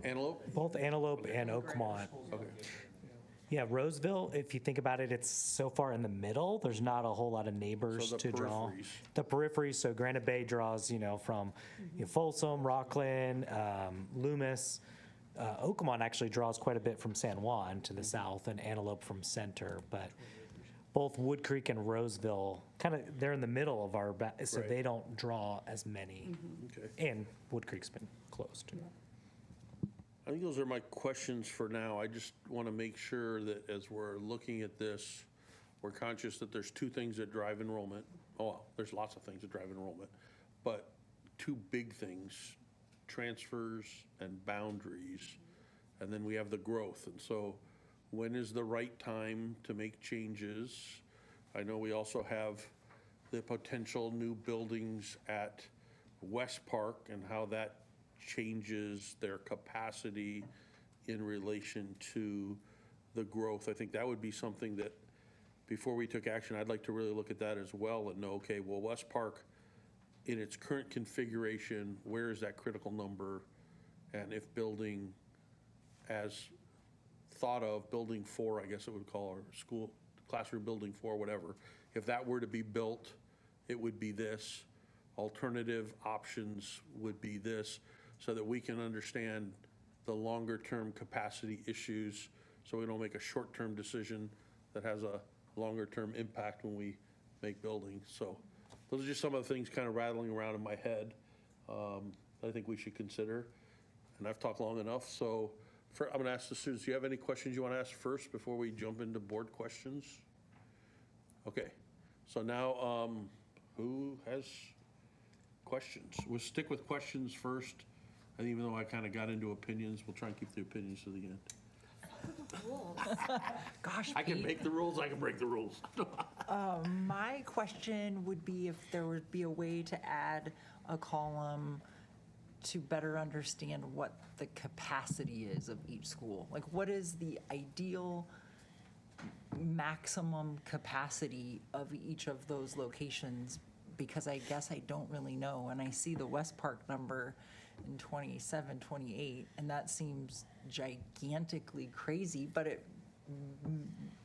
Antelope? Both Antelope and Oakmont. Okay. Yeah, Roseville, if you think about it, it's so far in the middle. There's not a whole lot of neighbors So the to draw. peripheries. The periphery, so Granite Bay draws, from Folsom, Rockland, Loomis. Oakmont actually draws quite a bit from San Juan to the south and Antelope from center, but both Wood Creek and Roseville, they're in the middle of our, so Right. they don't draw as many. Okay. And Wood Creek's been closed too. I think those are my questions for now. I just want to make sure that as we're looking at this, we're conscious that there's two things that drive enrollment. Oh, there's lots of things that drive enrollment, but two big things, transfers and boundaries, and then we have the growth. And so when is the right time to make changes? I know we also have the potential new buildings at West Park and how that changes their capacity in relation to the growth. I think that would be something that before we took action, I'd like to really look at that as well and know, okay, well, West Park in its current configuration, where is that critical number? And if building as thought of, building 4, I guess it would call, or school, classroom building 4, whatever. If that were to be built, it would be this. Alternative options would be this, so that we can understand the longer-term capacity issues, so we don't make a short-term decision that has a longer-term impact when we make buildings. So those are just some of the things kind of rattling around in my head I think we should consider. And I've talked long enough, so I'm going to ask the students, do you have any questions you want to ask first before we jump into board questions? Okay, so now who has questions? We'll stick with questions first, and even though I kind of got into opinions, we'll try and keep the opinions to the end. Gosh, I can Pete. make the rules, I can break the rules. My question would be if there would be a way to add a column to better understand what the capacity is of each school. Like, what is the ideal maximum capacity of each of those locations? Because I guess I don't really know. And I see the West Park number in 27, 28, and that seems gigantically crazy, but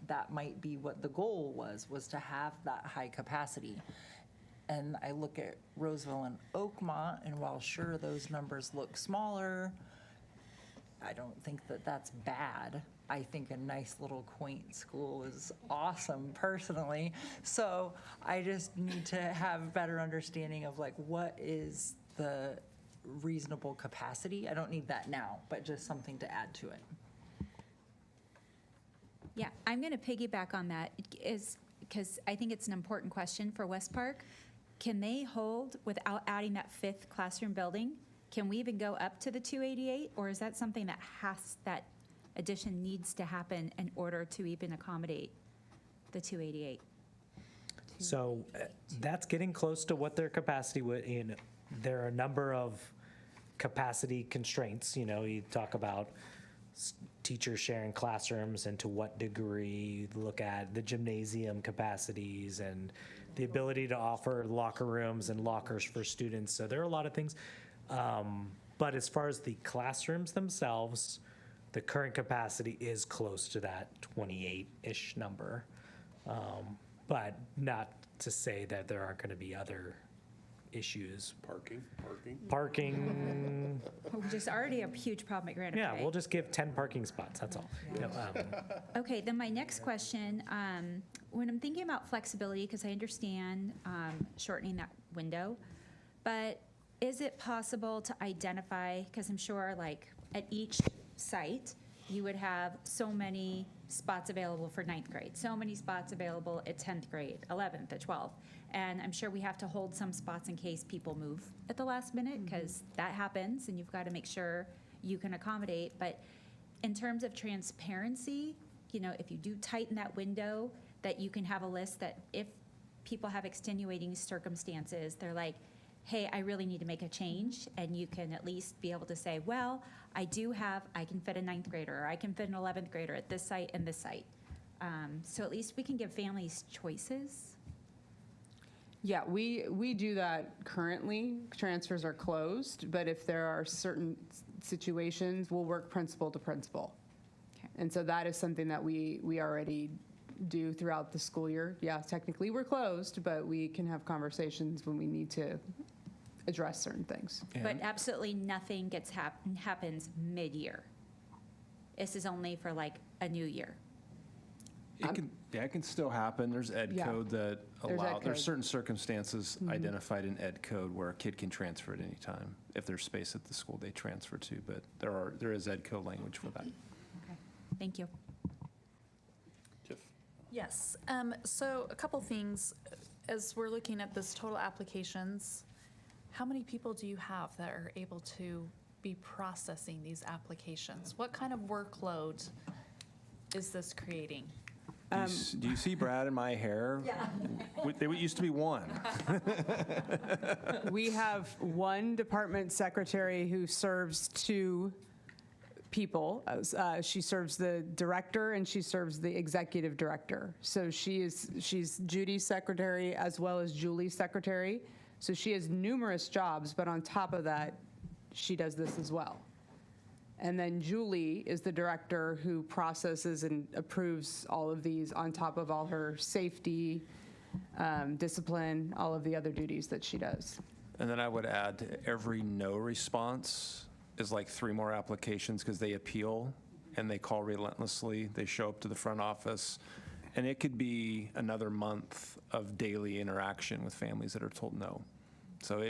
that might be what the goal was to have that high capacity. And I look at Roseville and Oakmont, and while sure those numbers look smaller, I don't think that that's bad. I think a nice little quaint school is awesome personally. So I just need to have a better understanding of like what is the reasonable capacity. I don't need that now, but just something to add to it. Yeah, I'm going to piggyback on that because I think it's an important question for West Park. Can they hold, without adding that 5th classroom building, can we even go up to the 288? Or is that something that addition needs to happen in order to even accommodate the 288? So that's getting close to what their capacity would, and there are a number of capacity constraints. You know, you talk about teachers sharing classrooms and to what degree, look at the gymnasium capacities and the ability to offer locker rooms and lockers for students. So there are a lot of things. But as far as the classrooms themselves, the current capacity is close to that 28-ish number. But not to say that there aren't going to be other issues. Parking. Which is already a huge problem at Granite Bay. Yeah, we'll just give 10 parking spots, that's all. No, Okay, then my next question, when I'm thinking about flexibility, because I understand shortening that window, but is it possible to identify, because I'm sure like at each site, you would have so many spots available for 9th grade, so many spots available at 10th grade, 11th, at 12th. And I'm sure we have to hold some spots in case people move at the last minute, because that happens, and you've got to make sure you can accommodate. But in terms of transparency, you know, if you do tighten that window, that you can have a list that if people have extenuating circumstances, they're like, hey, I really need to make a change, and you can at least be able to say, well, I can fit a 9th grader, or I can fit an 11th grader at this site and this site. So at least we can give families choices. Yeah, we do that currently. Transfers are closed, but if there are certain situations, we'll work principal to principal. Okay. And so that is something that we already do throughout the school year. Yeah, technically we're closed, but we can have conversations when we need to address certain things. But absolutely nothing happens mid-year. This is only for like a new year. It can still happen. There's ed code that there's certain circumstances identified in ed code where a kid can transfer at any time. If there's space at the school they transfer to, but there is ed code language for that. Okay, thank you. Yes, so a couple things. As we're looking at this total applications, how many people do you have that are able to be processing these applications? What kind of workload is this creating? Do you see Brad and my hair? Yeah. They used to be one. We have one department secretary who serves 2 people. She serves the director and she serves the executive director. So she's Judy's secretary as well as Julie's secretary. So she has numerous jobs, but on top of that, she does this as well. And then Julie is the director who processes and approves all of these on top of all her safety, discipline, all of the other duties that she does. And then I would add every no response is like 3 more applications because they appeal and they call relentlessly. They show up to the front office, and it could be another month of daily interaction with families that are told no. So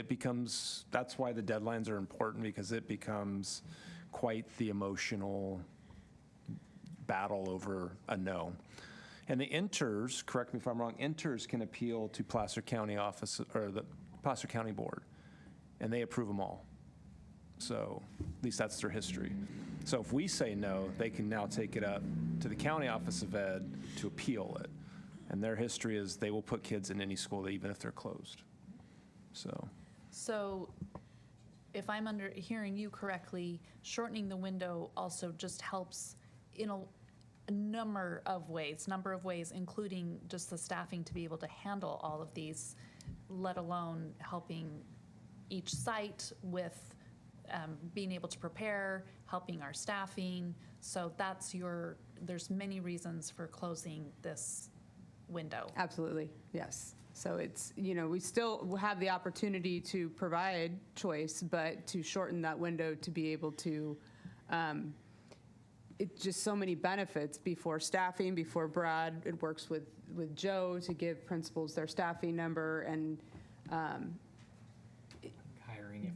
that's why the deadlines are important, because it becomes quite the emotional battle over a no. And the inters, correct me if I'm wrong, inters can appeal to Placer County office or the Placer County Board, and they approve them all. So at least that's their history. So if we say no, they can now take it up to the County Office of Ed to appeal it. And their history is they will put kids in any school, even if they're closed. So if I'm hearing you correctly, shortening the window also just helps in a number of ways, including just the staffing to be able to handle all of these, let alone helping each site with being able to prepare, helping our staffing. So there's many reasons for closing this window. Absolutely, yes. So it's, we still have the opportunity to provide choice, but to shorten that window to be able to, it's just so many benefits before staffing, before Brad. It works with Joe to give principals their staffing number and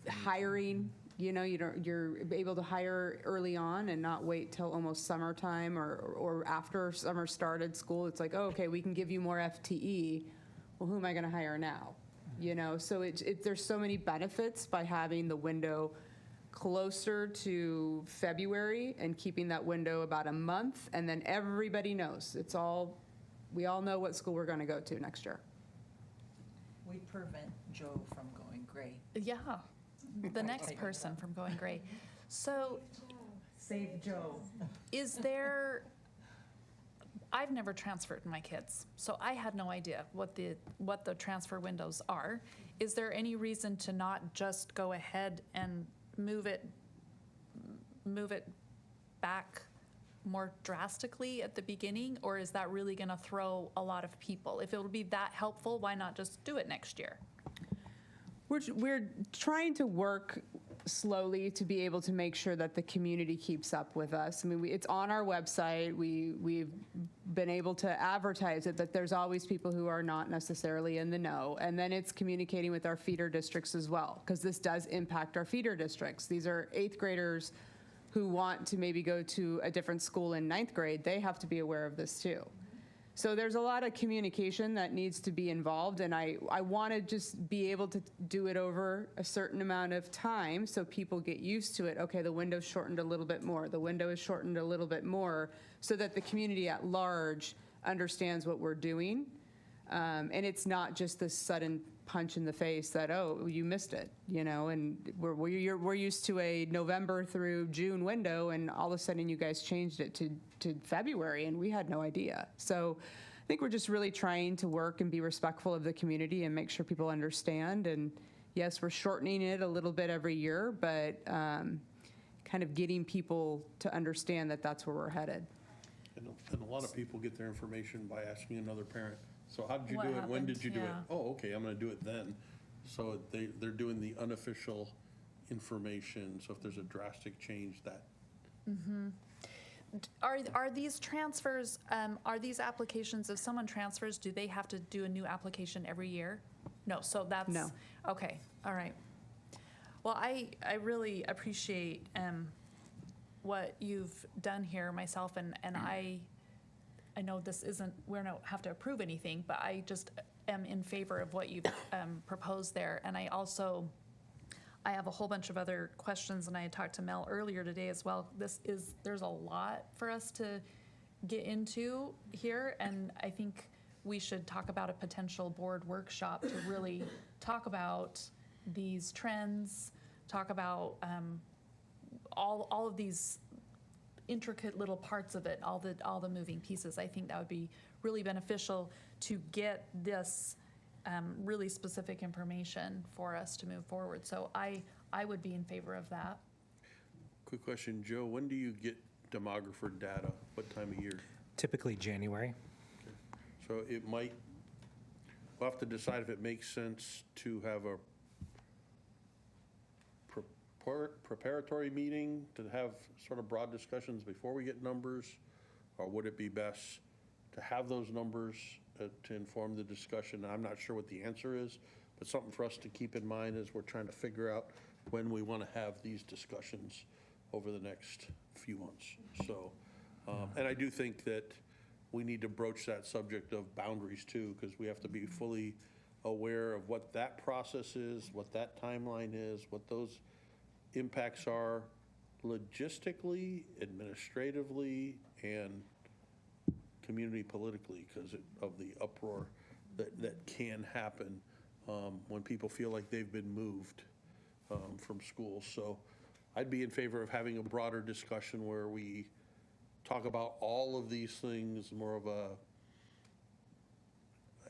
hiring. You're able to hire early on and not wait till almost summertime or after summer started school. It's like, oh, okay, we can give you more FTE. Well, who am I going to hire now? So there's so many benefits by having the window closer to February and keeping that window about a month, and then everybody knows. We all know what school we're going to go to next year. We prevent Joe from going gray. Yeah, the next person from going gray. So Save Joe. is there, I've never transferred my kids, so I had no idea what the transfer windows are. Is there any reason to not just go ahead and move it back more drastically at the beginning, or is that really going to throw a lot of people? If it would be that helpful, why not just do it next year? We're trying to work slowly to be able to make sure that the community keeps up with us. I mean, it's on our website. We've been able to advertise it, that there's always people who are not necessarily in the know. And then it's communicating with our feeder districts as well, because this does impact our feeder districts. These are 8th graders who want to maybe go to a different school in 9th grade. They have to be aware of this too. So there's a lot of communication that needs to be involved, and I want to just be able to do it over a certain amount of time so people get used to it. Okay, the window's shortened a little bit more. The window is shortened a little bit more, so that the community at large understands what we're doing. And it's not just this sudden punch in the face that, oh, you missed it, you know, and we're used to a November through June window, and all of a sudden you guys changed it to February, and we had no idea. So I think we're just really trying to work and be respectful of the community and make sure people understand. And yes, we're shortening it a little bit every year, but kind of getting people to understand that that's where we're headed. And a lot of people get their information by asking another parent, so how did you What do it? When happened? did you do it? Yeah. Oh, okay, I'm going to do it then. So they're doing the unofficial information, so if there's a drastic change, that. Are these transfers, are these applications, if someone transfers, do they have to do a new application every year? No, so that's. No. Okay, all right. Well, I really appreciate what you've done here, myself, and I know this isn't, we don't have to approve anything, but I just am in favor of what you've proposed there. And I have a whole bunch of other questions, and I had talked to Mel earlier today as well. There's a lot for us to get into here, and I think we should talk about a potential board workshop to really talk about these trends, talk about all of these intricate little parts of it, all the moving pieces. I think that would be really beneficial to get this really specific information for us to move forward. So I would be in favor of that. Quick question, Joe, when do you get demographer data? What time of year? Typically January. So we'll have to decide if it makes sense to have a preparatory meeting to have sort of broad discussions before we get numbers, or would it be best to have those numbers to inform the discussion? I'm not sure what the answer is, but something for us to keep in mind as we're trying to figure out when we want to have these discussions over the next few months. So, and I do think that we need to broach that subject of boundaries too, because we have to be fully aware of what that process is, what that timeline is, what those impacts are logistically, administratively, and community politically, because of the uproar that can happen when people feel like they've been moved from schools. So I'd be in favor of having a broader discussion where we talk about all of these things, more of a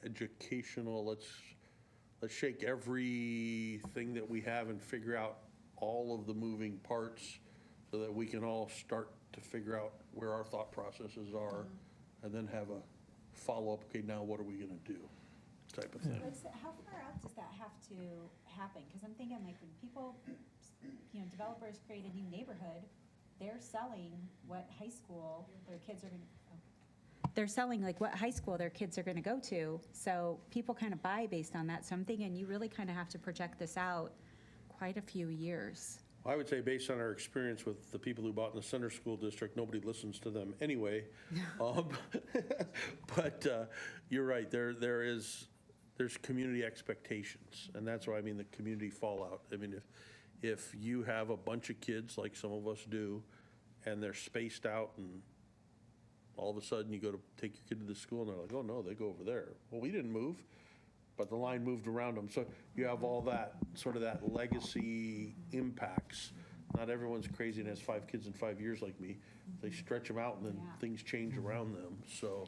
educational, let's shake everything that we have and figure out all of the moving parts so that we can all start to figure out where our thought processes are, and then have a follow-up, okay, now what are we going to do, type of thing. How far out does that have to happen? Because I'm thinking, like, when people, developers create a new neighborhood, they're selling what high school their kids are going to, they're selling like what high school their kids are going to go to. So people kind of buy based on that. So I'm thinking you really kind of have to project this out quite a few years. I would say, based on our experience with the people who bought in the center school district, nobody listens to them anyway. But you're right, there's community expectations, and that's why I mean the community fallout. I mean, if you have a bunch of kids, like some of us do, and they're spaced out, and all of a sudden you go to take your kid to the school, and they're like, oh, no, they go over there. Well, we didn't move, but the line moved around them. So you have all that, sort of that legacy impacts. Not everyone's crazy and has 5 kids in 5 years like me. They stretch them out, and then things change around them. So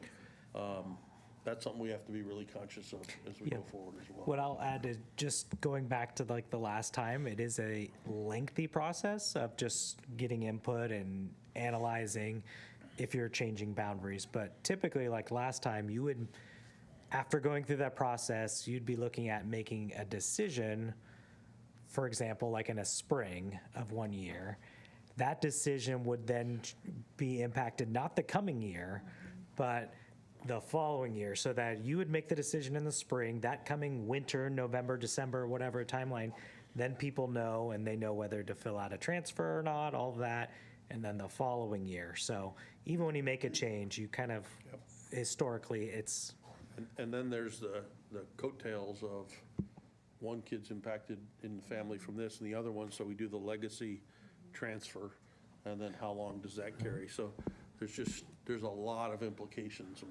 that's something we have to be really conscious of as we go forward as well. What I'll add is just going back to like the last time, it is a lengthy process of just getting input and analyzing if you're changing boundaries. But typically, like last time, you would, after going through that process, you'd be looking at making a decision, for example, like in a spring of 1 year. That decision would then be impacted not the coming year, but the following year, so that you would make the decision in the spring, that coming winter, November, December, whatever timeline, then people know, and they know whether to fill out a transfer or not, all of that, and then the following year. So even when you make a change, you kind of, historically, it's. And then there's the coattails of one kid's impacted in the family from this and the other one, so we do the legacy transfer, and then how long does that carry? So there's a lot of implications.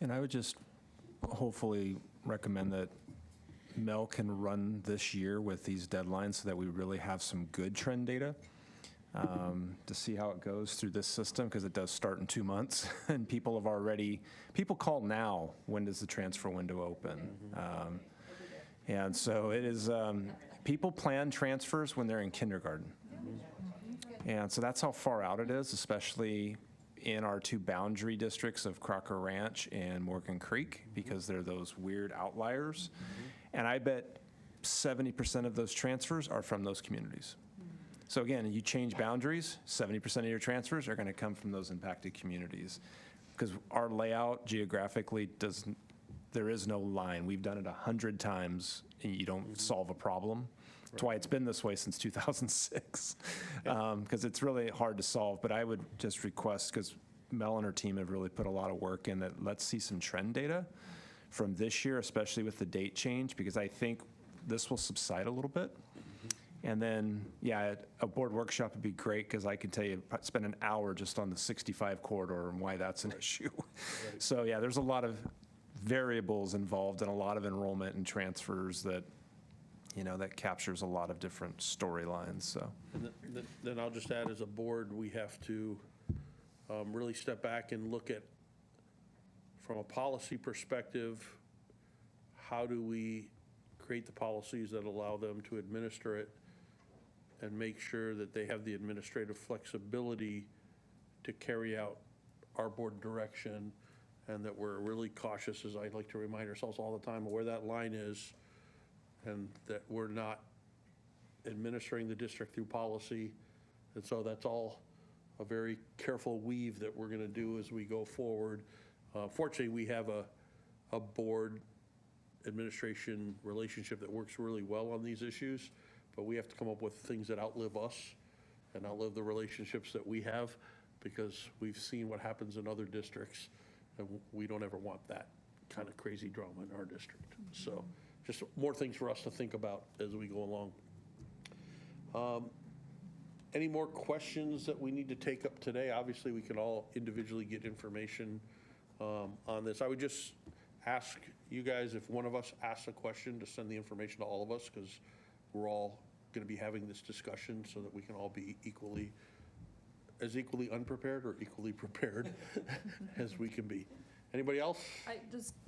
And I would just hopefully recommend that Mel can run this year with these deadlines so that we really have some good trend data to see how it goes through this system, because it does start in 2 months. And people call now, when does the transfer window open? And so it is, people plan transfers when they're in kindergarten. And so that's how far out it is, especially in our 2 boundary districts of Crocker Ranch and Morgan Creek, because they're those weird outliers. And I bet 70% of those transfers are from those communities. So again, you change boundaries, 70% of your transfers are going to come from those impacted communities, because our layout geographically there is no line. We've done it 100 times, and you don't solve a problem. That's why it's been this way since 2006, because it's really hard to solve. But I would just request, because Mel and her team have really put a lot of work in, that let's see some trend data from this year, especially with the date change, because I think this will subside a little bit. And then, yeah, a board workshop would be great, because I can tell you, spend an hour just on the 65 corridor and why that's an issue. So yeah, there's a lot of variables involved and a lot of enrollment and transfers that, that captures a lot of different storylines, so. And then I'll just add, as a board, we have to really step back and look at, from a policy perspective, how do we create the policies that allow them to administer it and make sure that they have the administrative flexibility to carry out our board direction, and that we're really cautious, as I like to remind ourselves all the time, of where that line is, and that we're not administering the district through policy. And so that's all a very careful weave that we're going to do as we go forward. Fortunately, we have a board administration relationship that works really well on these issues, but we have to come up with things that outlive us and outlive the relationships that we have, because we've seen what happens in other districts, and we don't ever want that kind of crazy drama in our district. So just more things for us to think about as we go along. Any more questions that we need to take up today? Obviously, we can all individually get information on this. I would just ask you guys, if one of us asks a question, to send the information to all of us, because we're all going to be having this discussion, so that we can all be equally unprepared or equally prepared as we can be. Anybody else?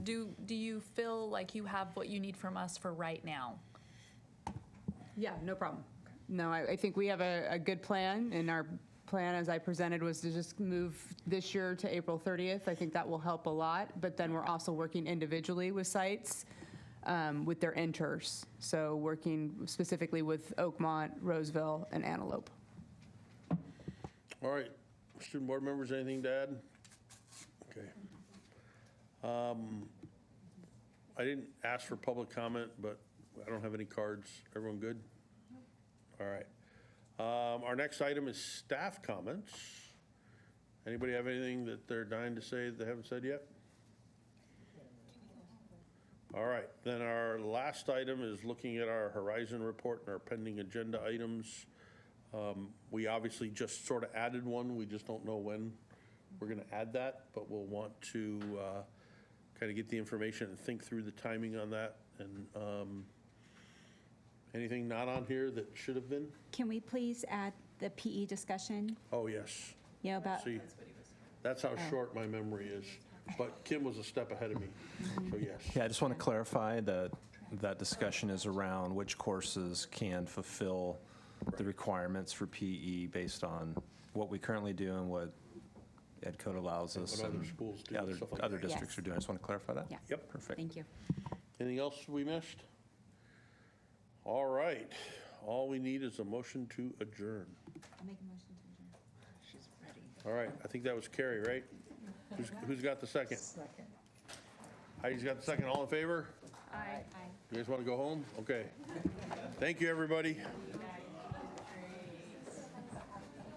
Do you feel like you have what you need from us for right now? Yeah, no problem. No, I think we have a good plan, and our plan, as I presented, was to just move this year to April 30th. I think that will help a lot, but then we're also working individually with sites with their enters. So working specifically with Oakmont, Roseville, and Antelope. All right, student board members, anything to add? Okay. I didn't ask for public comment, but I don't have any cards. Everyone good? All right. Our next item is staff comments. Anybody have anything that they're dying to say that they haven't said yet? All right, then our last item is looking at our Horizon report and our pending agenda items. We obviously just sort of added one. We just don't know when we're going to add that, but we'll want to kind of get the information and think through the timing on that. And anything not on here that should have been? Can we please add the PE discussion? Oh, yes. Yeah, about, See, that's how short my memory is. But Kim was a step ahead of me, so yes. Yeah, I just want to clarify that that discussion is around which courses can fulfill the requirements for PE based on what we currently do and what Ed Code allows us. What other and schools do, Other, stuff like other that. districts are doing. I just want to clarify that. yeah. Yep. Perfect. Thank you. Anything else we missed? All right. All we need is a motion to adjourn. I'll make a motion to adjourn. She's ready. All right, I think that was Carrie, right? Who's got the second? Second. Heidi's got the second. All in favor? Aye. You guys want to go home? Okay. Thank you, everybody. Aye.